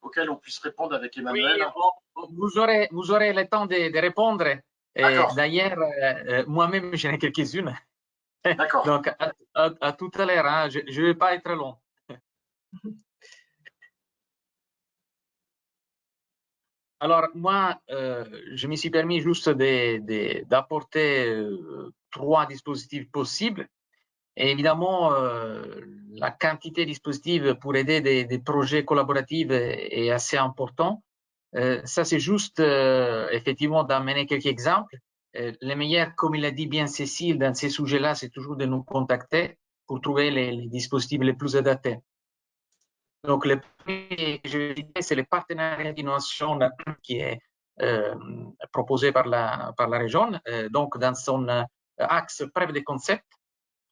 D: auxquelles on puisse répondre avec Emmanuel?
A: Oui, vous aurez le temps de répondre. D'ailleurs, moi-même, j'en ai quelques-unes.
D: D'accord.
A: Donc, à tout à l'heure, hein, je ne vais pas être long. Alors, moi, je me suis permis juste d'apporter 3 dispositifs possibles. Et évidemment, la quantité de dispositifs pour aider des projets collaboratifs est assez important. Ça, c'est juste effectivement d'amener quelques exemples. Le meilleur, comme il a dit bien Cécile, dans ces sujets-là, c'est toujours de nous contacter pour trouver les dispositifs les plus adaptés. Donc, le premier que je vais citer, c'est le partenariat d'innovation qui est proposé par la région, donc dans son axe preuve de concept.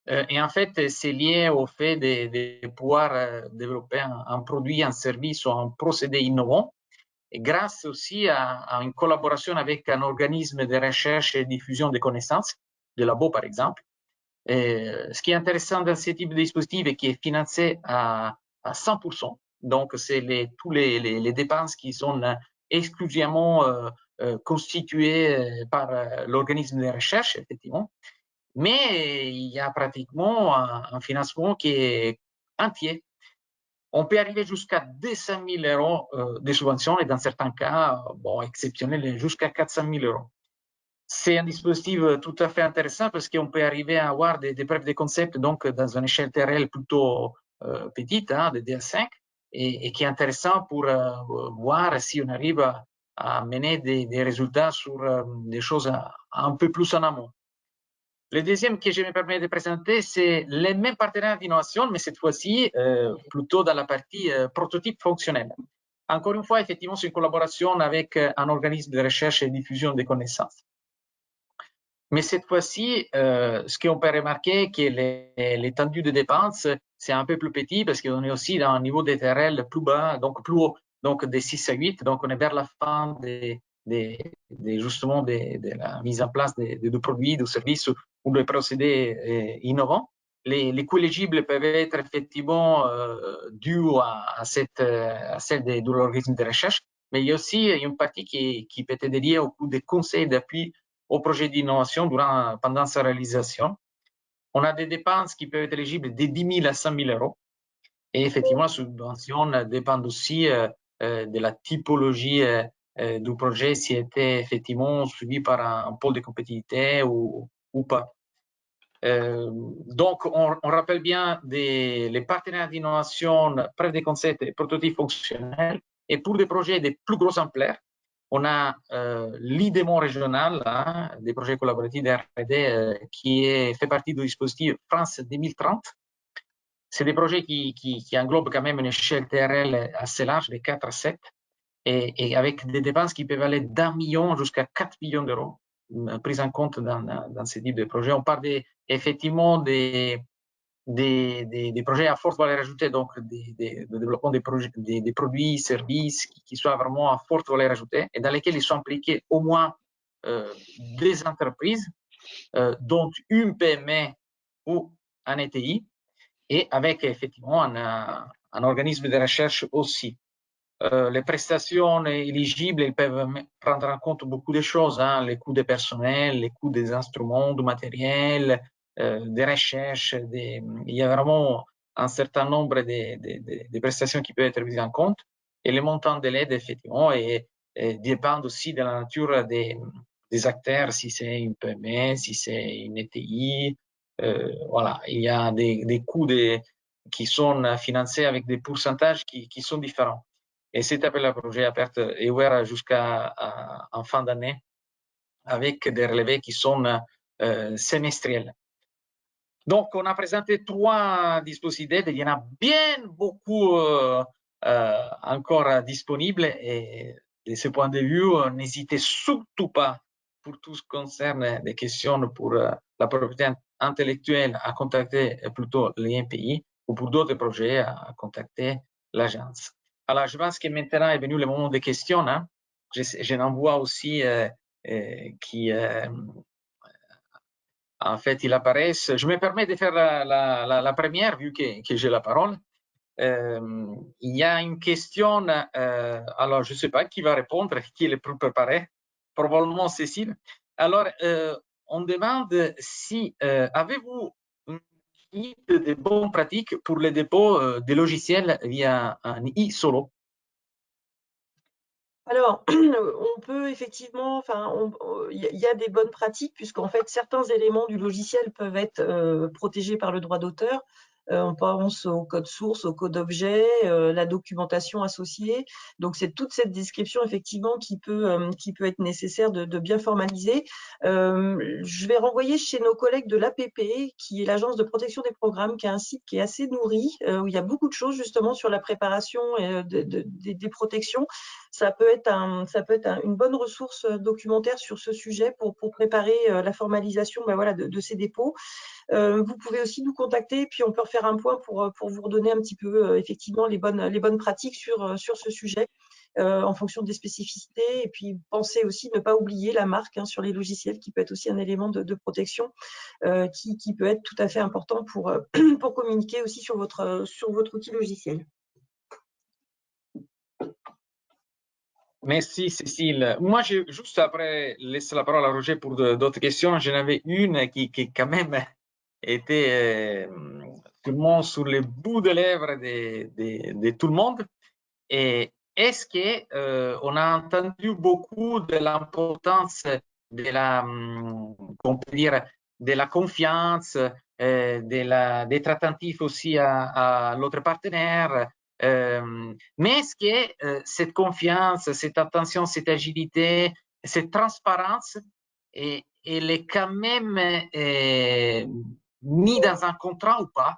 A: Et en fait, c'est lié au fait de pouvoir développer un produit, un service ou un procédé innovant, et grâce aussi à une collaboration avec un organisme de recherche et diffusion de connaissances, de labo par exemple. Et ce qui est intéressant dans ce type de dispositif est qu'il est financé à 100%. Donc, c'est tous les dépenses qui sont exclusivement constituées par l'organisme de recherche, effectivement. Mais il y a pratiquement un financement qui est entier. On peut arriver jusqu'à 200 000 € de subventions et dans certains cas, exceptionnels, jusqu'à 400 000 €. C'est un dispositif tout à fait intéressant parce qu'on peut arriver à avoir des preuves de concept donc dans une échelle TRL plutôt petite, de DA5, et qui est intéressant pour voir si on arrive à mener des résultats sur des choses un peu plus en amont. Le deuxième que je me permets de présenter, c'est les mêmes partenaires d'innovation, mais cette fois-ci plutôt dans la partie prototype fonctionnel. Encore une fois, effectivement, c'est une collaboration avec un organisme de recherche et diffusion des connaissances. Mais cette fois-ci, ce qu'on peut remarquer, que l'étendue de dépenses, c'est un peu plus petit parce qu'on est aussi dans un niveau d'ETRL plus bas, donc plus haut, donc des 6 à 8, donc on est vers la fin justement de la mise en place de produits, de services ou de procédés innovants. Les coûts éligibles peuvent être effectivement dus à celle de l'organisme de recherche, mais il y a aussi une partie qui peut être dédiée au coût des conseils d'appui au projet d'innovation pendant sa réalisation. On a des dépenses qui peuvent être éligibles de 10 000 à 100 000 euros. Et effectivement, la subvention dépend aussi de la typologie du projet, si était effectivement suivi par un pôle de compétitivité ou pas. Donc, on rappelle bien les partenaires d'innovation, preuve de concept et prototypes fonctionnels. Et pour des projets de plus grosse ampleur, on a l'IDEMO régional, hein, des projets collaboratifs de R&D qui fait partie du dispositif France 2030. C'est des projets qui englobent quand même une échelle TRL assez large, de 4 à 7, et avec des dépenses qui peuvent aller d'1 million jusqu'à 4 millions d'euros prises en compte dans ce type de projet. On parle effectivement des projets à forte valeur ajoutée, donc de développement des produits, services qui soient vraiment à forte valeur ajoutée et dans lesquels ils sont impliqués au moins des entreprises, dont une PME ou un ETI, et avec effectivement un organisme de recherche aussi. Les prestations éligibles, elles peuvent prendre en compte beaucoup de choses, hein, les coûts des personnels, les coûts des instruments, du matériel, des recherches. Il y a vraiment un certain nombre de prestations qui peuvent être mises en compte. Et le montant de l'aide, effectivement, dépend aussi de la nature des acteurs, si c'est une PME, si c'est une ETI. Voilà, il y a des coûts qui sont financés avec des pourcentages qui sont différents. Et cet appel à projet à perte est ouvert jusqu'à en fin d'année avec des relevés qui sont semestriels. Donc, on a présenté 3 dispositifs, il y en a bien beaucoup encore disponibles et de ce point de vue, n'hésitez surtout pas pour tout ce qui concerne des questions pour la propriété intellectuelle à contacter plutôt l'INPI ou pour d'autres projets à contacter l'agence. Alors, je pense que maintenant est venu le moment des questions. Hein. Je n'en vois aussi qui, en fait, ils apparaissent. Je me permets de faire la première, vu que j'ai la parole. Il y a une question, alors je ne sais pas qui va répondre, qui est le plus préparé, probablement Cécile. Alors, on demande si avez-vous une guide de bonnes pratiques pour le dépôt des logiciels via un e-solo?
C: Alors, on peut effectivement, il y a des bonnes pratiques puisqu'en fait, certains éléments du logiciel peuvent être protégés par le droit d'auteur. On pense au code source, au code objet, la documentation associée. Donc, c'est toute cette description effectivement qui peut être nécessaire de bien formaliser. Je vais renvoyer chez nos collègues de l'APP, qui est l'Agence de protection des programmes, qui a un site qui est assez nourri, où il y a beaucoup de choses justement sur la préparation des protections. Ça peut être une bonne ressource documentaire sur ce sujet pour préparer la formalisation de ces dépôts. Vous pouvez aussi nous contacter, puis on peut refaire un point pour vous redonner un petit peu effectivement les bonnes pratiques sur ce sujet en fonction des spécificités. Et puis pensez aussi ne pas oublier la marque sur les logiciels, qui peut être aussi un élément de protection qui peut être tout à fait important pour communiquer aussi sur votre outil logiciel.
A: Merci Cécile. Moi, juste après laisser la parole à Roger pour d'autres questions, j'en avais une qui quand même était sûrement sur le bout de lèvres de tout le monde. Et est-ce que on a entendu beaucoup de l'importance de on peut dire, de la confiance, d'être attentif aussi à l'autre partenaire, Mais est-ce que cette confiance, cette attention, cette agilité, cette transparence, elle est quand même mise dans un contrat ou pas?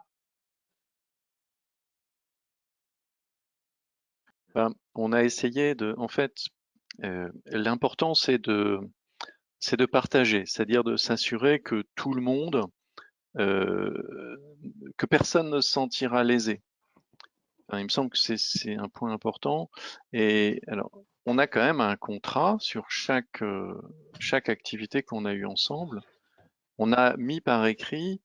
E: Ben, on a essayé de, en fait, l'important c'est de partager, c'est-à-dire de s'assurer que tout le monde, que personne ne se sentira lésé. Enfin, il me semble que c'est un point important. Et alors, on a quand même un contrat sur chaque activité qu'on a eue ensemble. On a mis par écrit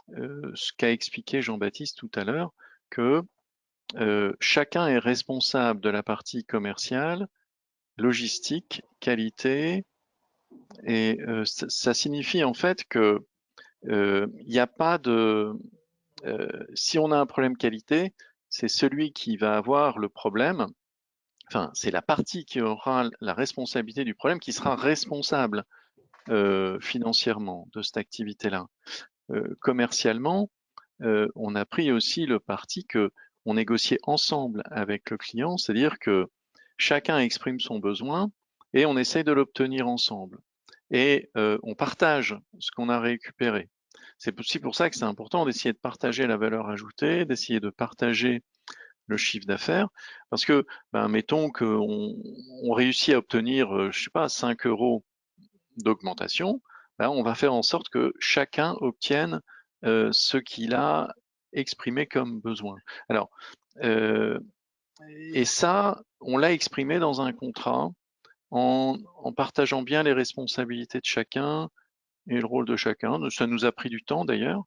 E: ce qu'a expliqué Jean-Baptiste tout à l'heure, que chacun est responsable de la partie commerciale, logistique, qualité, et ça signifie en fait que il n'y a pas de... si on a un problème qualité, c'est celui qui va avoir le problème, enfin, c'est la partie qui aura la responsabilité du problème qui sera responsable financièrement de cette activité-là. Commercialement, on a pris aussi le parti que on négociait ensemble avec le client, c'est-à-dire que chacun exprime son besoin et on essaye de l'obtenir ensemble. Et on partage ce qu'on a récupéré. C'est aussi pour ça que c'est important d'essayer de partager la valeur ajoutée, d'essayer de partager le chiffre d'affaires, parce que, ben, mettons qu'on réussit à obtenir, je sais pas, 5 € d'augmentation, ben, on va faire en sorte que chacun obtienne ce qu'il a exprimé comme besoin. Alors, et ça, on l'a exprimé dans un contrat en partageant bien les responsabilités de chacun et le rôle de chacun. Ça nous a pris du temps d'ailleurs,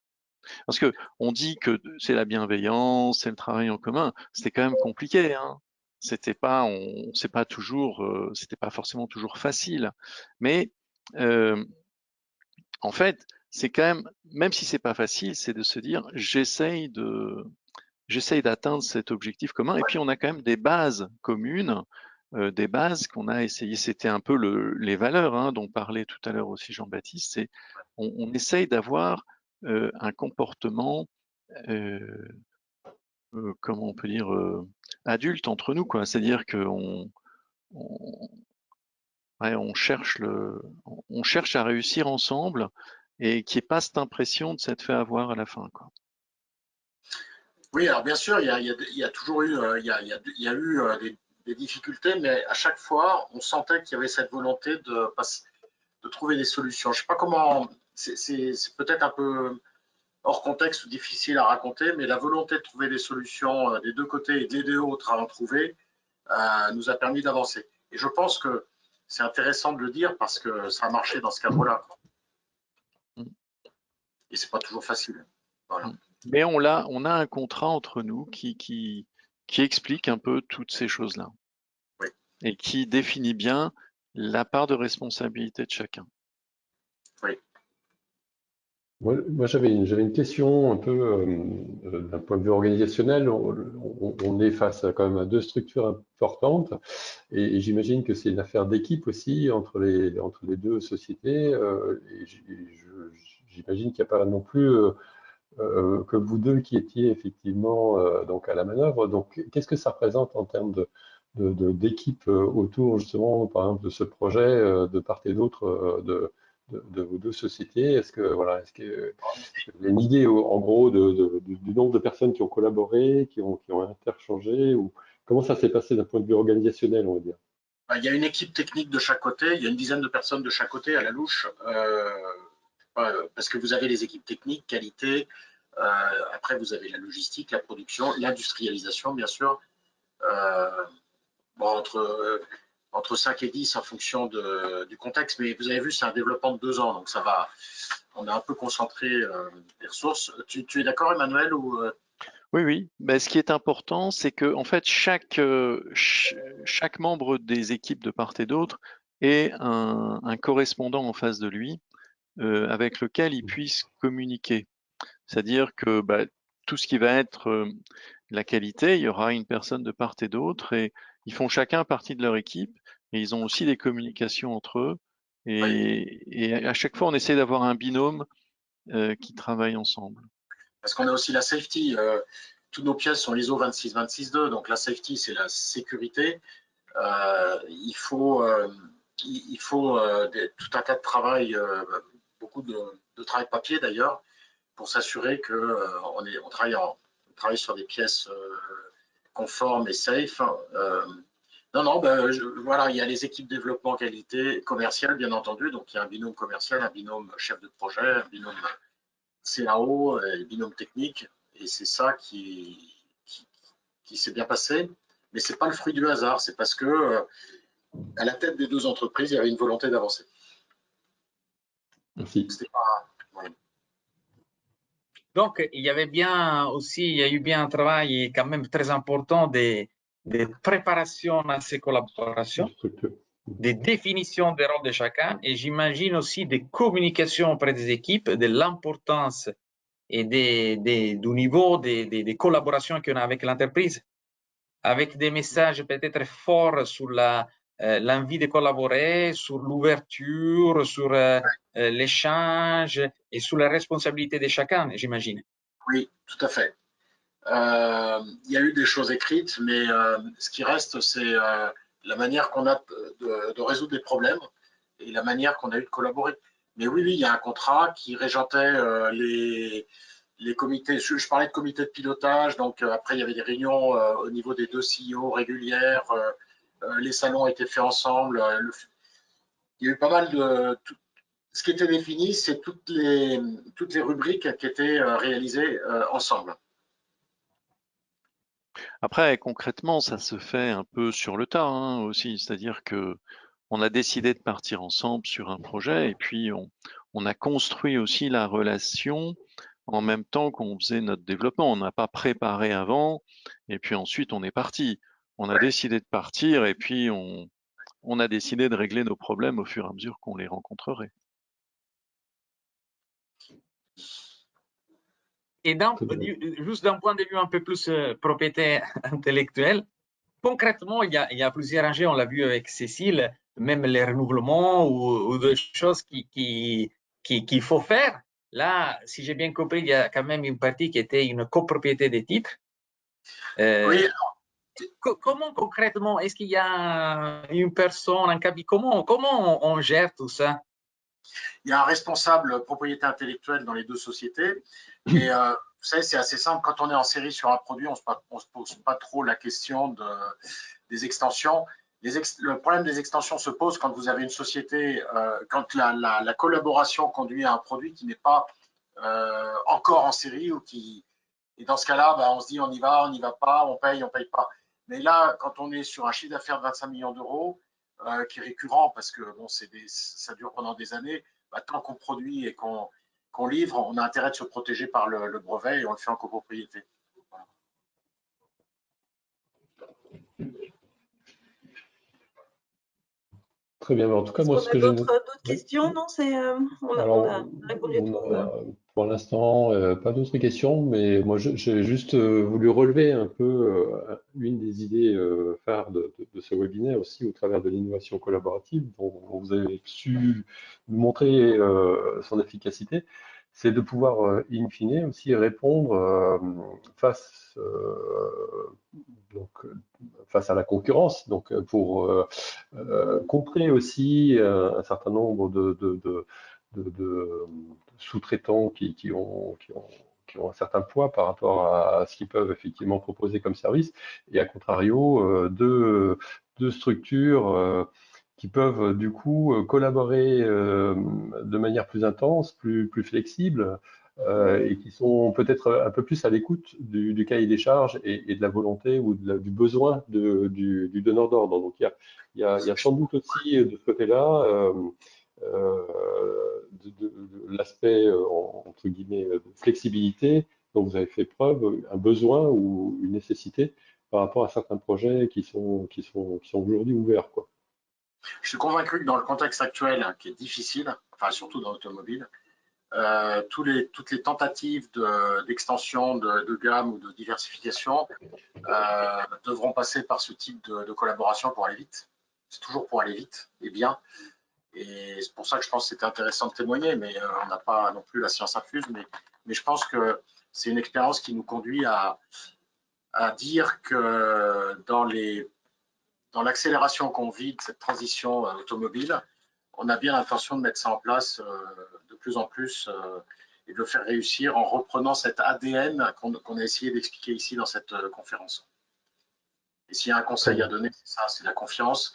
E: parce que on dit que c'est la bienveillance, c'est le travail en commun. C'était quand même compliqué, hein. C'était pas, c'est pas toujours, c'était pas forcément toujours facile. Mais en fait, c'est quand même si c'est pas facile, c'est de se dire j'essaye d'atteindre cet objectif commun. Et puis on a quand même des bases communes, des bases qu'on a essayé. C'était un peu les valeurs hein, dont parlait tout à l'heure aussi Jean-Baptiste. C'est on essaye d'avoir un comportement, comment on peut dire, adulte entre nous, quoi. C'est-à-dire qu'on ouais, on cherche à réussir ensemble et qu'il n'y ait pas cette impression de s'être fait avoir à la fin, quoi.
D: Oui, alors bien sûr, il y a toujours eu, il y a eu des difficultés, mais à chaque fois, on sentait qu'il y avait cette volonté de trouver des solutions. Je ne sais pas comment, c'est peut-être un peu hors contexte ou difficile à raconter, mais la volonté de trouver des solutions des deux côtés et d'aider l'autre à en trouver nous a permis d'avancer. Et je pense que c'est intéressant de le dire parce que ça a marché dans ce cadre-là. Et c'est pas toujours facile. Voilà.
E: Mais on a un contrat entre nous qui explique un peu toutes ces choses-là.
D: Oui.
E: Et qui définit bien la part de responsabilité de chacun.
D: Oui.
B: Moi j'avais une question un peu d'un point de vue organisationnel. On est face quand même à deux structures importantes et j'imagine que c'est une affaire d'équipe aussi entre les deux sociétés. Et j'imagine qu'il n'y a pas non plus que vous deux qui étiez effectivement donc à la manœuvre. Donc qu'est-ce que ça représente en termes d'équipe autour justement par exemple de ce projet de part et d'autre de vos deux sociétés? Est-ce que vous avez une idée en gros du nombre de personnes qui ont collaboré, qui ont interchangé, ou comment ça s'est passé d'un point de vue organisationnel, on va dire?
D: Il y a une équipe technique de chaque côté, il y a une dizaine de personnes de chaque côté à la louche, parce que vous avez les équipes techniques, qualité, après vous avez la logistique, la production, l'industrialisation bien sûr, bon, entre 5 et 10 en fonction du contexte, mais vous avez vu c'est un développement de 2 ans, donc ça va, on a un peu concentré les ressources. Tu es d'accord Emmanuel ou
E: Oui. Ben, ce qui est important, c'est que en fait chaque membre des équipes de part et d'autre ait un correspondant en face de lui avec lequel il puisse communiquer. C'est-à-dire que bah, tout ce qui va être la qualité, il y aura une personne de part et d'autre et ils font chacun partie de leur équipe et ils ont aussi des communications entre eux et à chaque fois on essaie d'avoir un binôme qui travaille ensemble.
D: parce qu'on a aussi la safety. toutes nos pièces sont ISO 26262, donc la safety, c'est la sécurité. Il faut tout un tas de travail, beaucoup de travail papier d'ailleurs, pour s'assurer qu'on travaille sur des pièces conformes et safe. Voilà, il y a les équipes développement qualité commerciale, bien entendu. Donc, il y a un binôme commercial, un binôme chef de projet, un binôme CAO, et binôme technique. Et c'est ça qui s'est bien passé. Mais ce n'est pas le fruit du hasard. C'est parce que à la tête des deux entreprises, il y avait une volonté d'avancer.
B: Merci.
D: Voilà.
A: Donc, il y a eu bien un travail quand même très important de préparation à ces collaborations, de définition des rôles de chacun, et j'imagine aussi des communications auprès des équipes, de l'importance et du niveau des collaborations qu'on a avec l'entreprise, avec des messages peut-être forts sur l'envie de collaborer, sur l'ouverture, sur l'échange et sur la responsabilité de chacun, j'imagine.
D: Oui, tout à fait. Il y a eu des choses écrites, mais ce qui reste, c'est la manière qu'on a de résoudre des problèmes et la manière qu'on a eu de collaborer. Mais oui, il y a un contrat qui régentait les comités. Je parlais de comités de pilotage, donc après, il y avait des réunions au niveau des deux CEO régulières. Les salons étaient faits ensemble. Il y a eu pas mal de... Ce qui était défini, c'est toutes les rubriques qui étaient réalisées ensemble.
E: Après, concrètement, ça se fait un peu sur le tas hein, aussi, c'est-à-dire que on a décidé de partir ensemble sur un projet et puis on a construit aussi la relation en même temps qu'on faisait notre développement. On n'a pas préparé avant et puis ensuite on est parti. On a décidé de partir et puis on a décidé de régler nos problèmes au fur et à mesure qu'on les rencontrerait.
A: Et donc, juste d'un point de vue un peu plus propriété intellectuelle, concrètement, il y a plusieurs enjeux, on l'a vu avec Cécile, même les renouvellements ou des choses qu'il faut faire. Là, si j'ai bien compris, il y a quand même une partie qui était une copropriété des titres.
D: Oui.
A: Comment concrètement, est-ce qu'il y a une personne, un cabinet, comment on gère tout ça?
D: Il y a un responsable propriété intellectuelle dans les deux sociétés. Et vous savez, c'est assez simple. Quand on est en série sur un produit, on ne se pose pas trop la question des extensions. Le problème des extensions se pose quand vous avez une société, quand la collaboration conduit à un produit qui n'est pas encore en série ou qui. Et dans ce cas-là, on se dit on y va pas, on paye pas. Mais là, quand on est sur un chiffre d'affaires de 25 millions d'euros, qui est récurrent parce que bon, ça dure pendant des années, tant qu'on produit et qu'on livre, on a intérêt de se protéger par le brevet et on le fait en copropriété. Voilà.
B: Très bien, mais en tout cas, moi, ce que j'ai
C: d'autres questions, non? On a répondu à tout.
B: Pour l'instant, pas d'autres questions, mais moi, j'ai juste voulu relever un peu une des idées phares de ce webinaire aussi, au travers de l'innovation collaborative, dont vous avez su nous montrer son efficacité, c'est de pouvoir, in fine, aussi répondre face à la concurrence, donc pour contrer aussi un certain nombre de sous-traitants qui ont un certain poids par rapport à ce qu'ils peuvent effectivement proposer comme service, et à contrario, deux structures qui peuvent du coup collaborer de manière plus intense, plus flexible, et qui sont peut-être un peu plus à l'écoute du cahier des charges et de la volonté ou du besoin du donneur d'ordre. Donc il y a sans doute aussi de ce côté-là de l'aspect entre guillemets de flexibilité dont vous avez fait preuve, un besoin ou une nécessité par rapport à certains projets qui sont aujourd'hui ouverts, quoi.
D: Je suis convaincu que dans le contexte actuel, hein, qui est difficile, enfin surtout dans l'automobile, toutes les tentatives d'extension de gamme ou de diversification devront passer par ce type de collaboration pour aller vite. C'est toujours pour aller vite et bien. Et c'est pour ça que je pense que c'était intéressant de témoigner, mais on n'a pas non plus la science infuse. Mais je pense que c'est une expérience qui nous conduit à à dire que dans l'accélération qu'on vit de cette transition automobile, on a bien l'intention de mettre ça en place de plus en plus et de le faire réussir en reprenant cet ADN qu'on a essayé d'expliquer ici dans cette conférence. Et s'il y a un conseil à donner, c'est ça, c'est la confiance.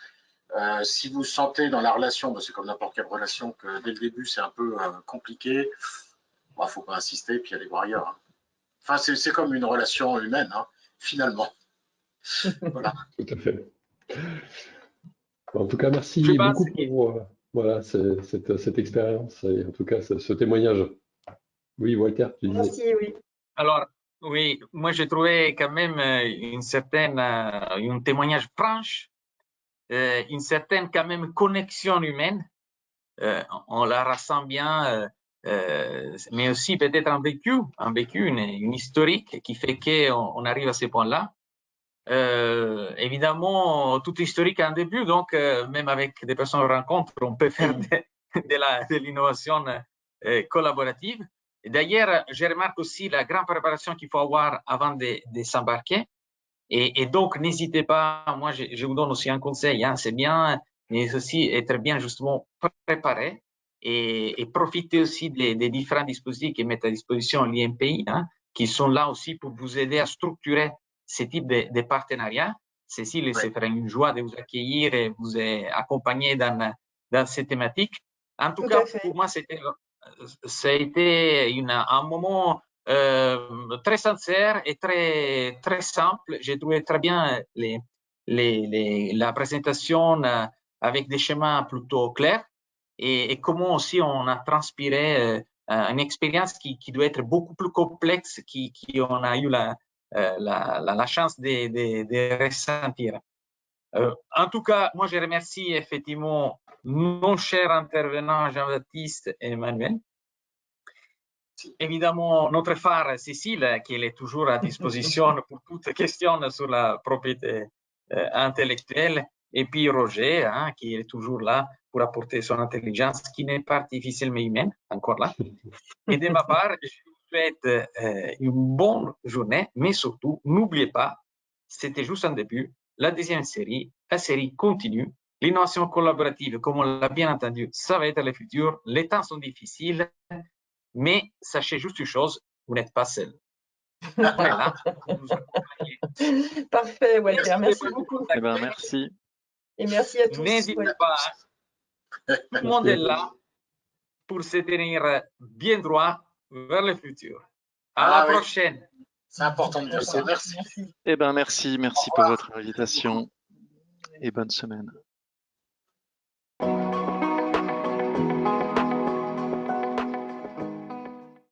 D: Si vous sentez dans la relation, c'est comme n'importe quelle relation, que dès le début c'est un peu compliqué, il ne faut pas insister puis aller voir ailleurs. Hein. Enfin, c'est comme une relation humaine, hein, finalement. Voilà.
B: Tout à fait. En tout cas, merci beaucoup pour voilà, cette expérience et en tout cas ce témoignage. Oui, Walter, tu disais.
C: Merci, oui.
A: Alors, oui, moi j'ai trouvé quand même un témoignage franche, une certaine quand même connexion humaine. On la ressent bien, mais aussi peut-être un vécu, une historique qui fait qu'on arrive à ce point-là. Évidemment, tout historique a un début, donc même avec des personnes qu'on rencontre, on peut faire de l'innovation collaborative. D'ailleurs, je remarque aussi la grande préparation qu'il faut avoir avant de s'embarquer. Et donc, n'hésitez pas, moi je vous donne aussi un conseil, hein, c'est bien, mais aussi être bien justement préparé et profiter aussi des différents dispositifs qui mettent à disposition l'INPI, hein, qui sont là aussi pour vous aider à structurer ce type de partenariat. Cécile, ce sera une joie de vous accueillir et vous accompagner dans ces thématiques. En tout cas, pour moi, ça a été un moment très sincère et très simple. J'ai trouvé très bien la présentation avec des schémas plutôt clairs et comment aussi on a transpiré une expérience qui doit être beaucoup plus complexe qu'on a eu la chance de ressentir. En tout cas, moi je remercie effectivement nos chers intervenants Jean-Baptiste et Emmanuel. Évidemment, notre phare, Cécile, qui est toujours à disposition pour toutes questions sur la propriété intellectuelle, et puis Roger, hein, qui est toujours là pour apporter son intelligence, qui n'est pas artificielle mais humaine, encore là. Et de ma part, je vous souhaite une bonne journée, mais surtout, n'oubliez pas, c'était juste un début, la deuxième série, la série continue. L'innovation collaborative, comme on l'a bien entendu, ça va être le futur. Les temps sont difficiles. Mais sachez juste une chose, vous n'êtes pas seul. Voilà.
C: Parfait, Walter. Merci beaucoup.
E: Eh ben, merci.
C: Et merci à tous.
A: N'hésitez pas. Tout le monde est là pour se tenir bien droit vers le futur. À la prochaine.
D: C'est important de dire ça. Merci.
E: Eh ben, merci pour votre invitation et bonne semaine.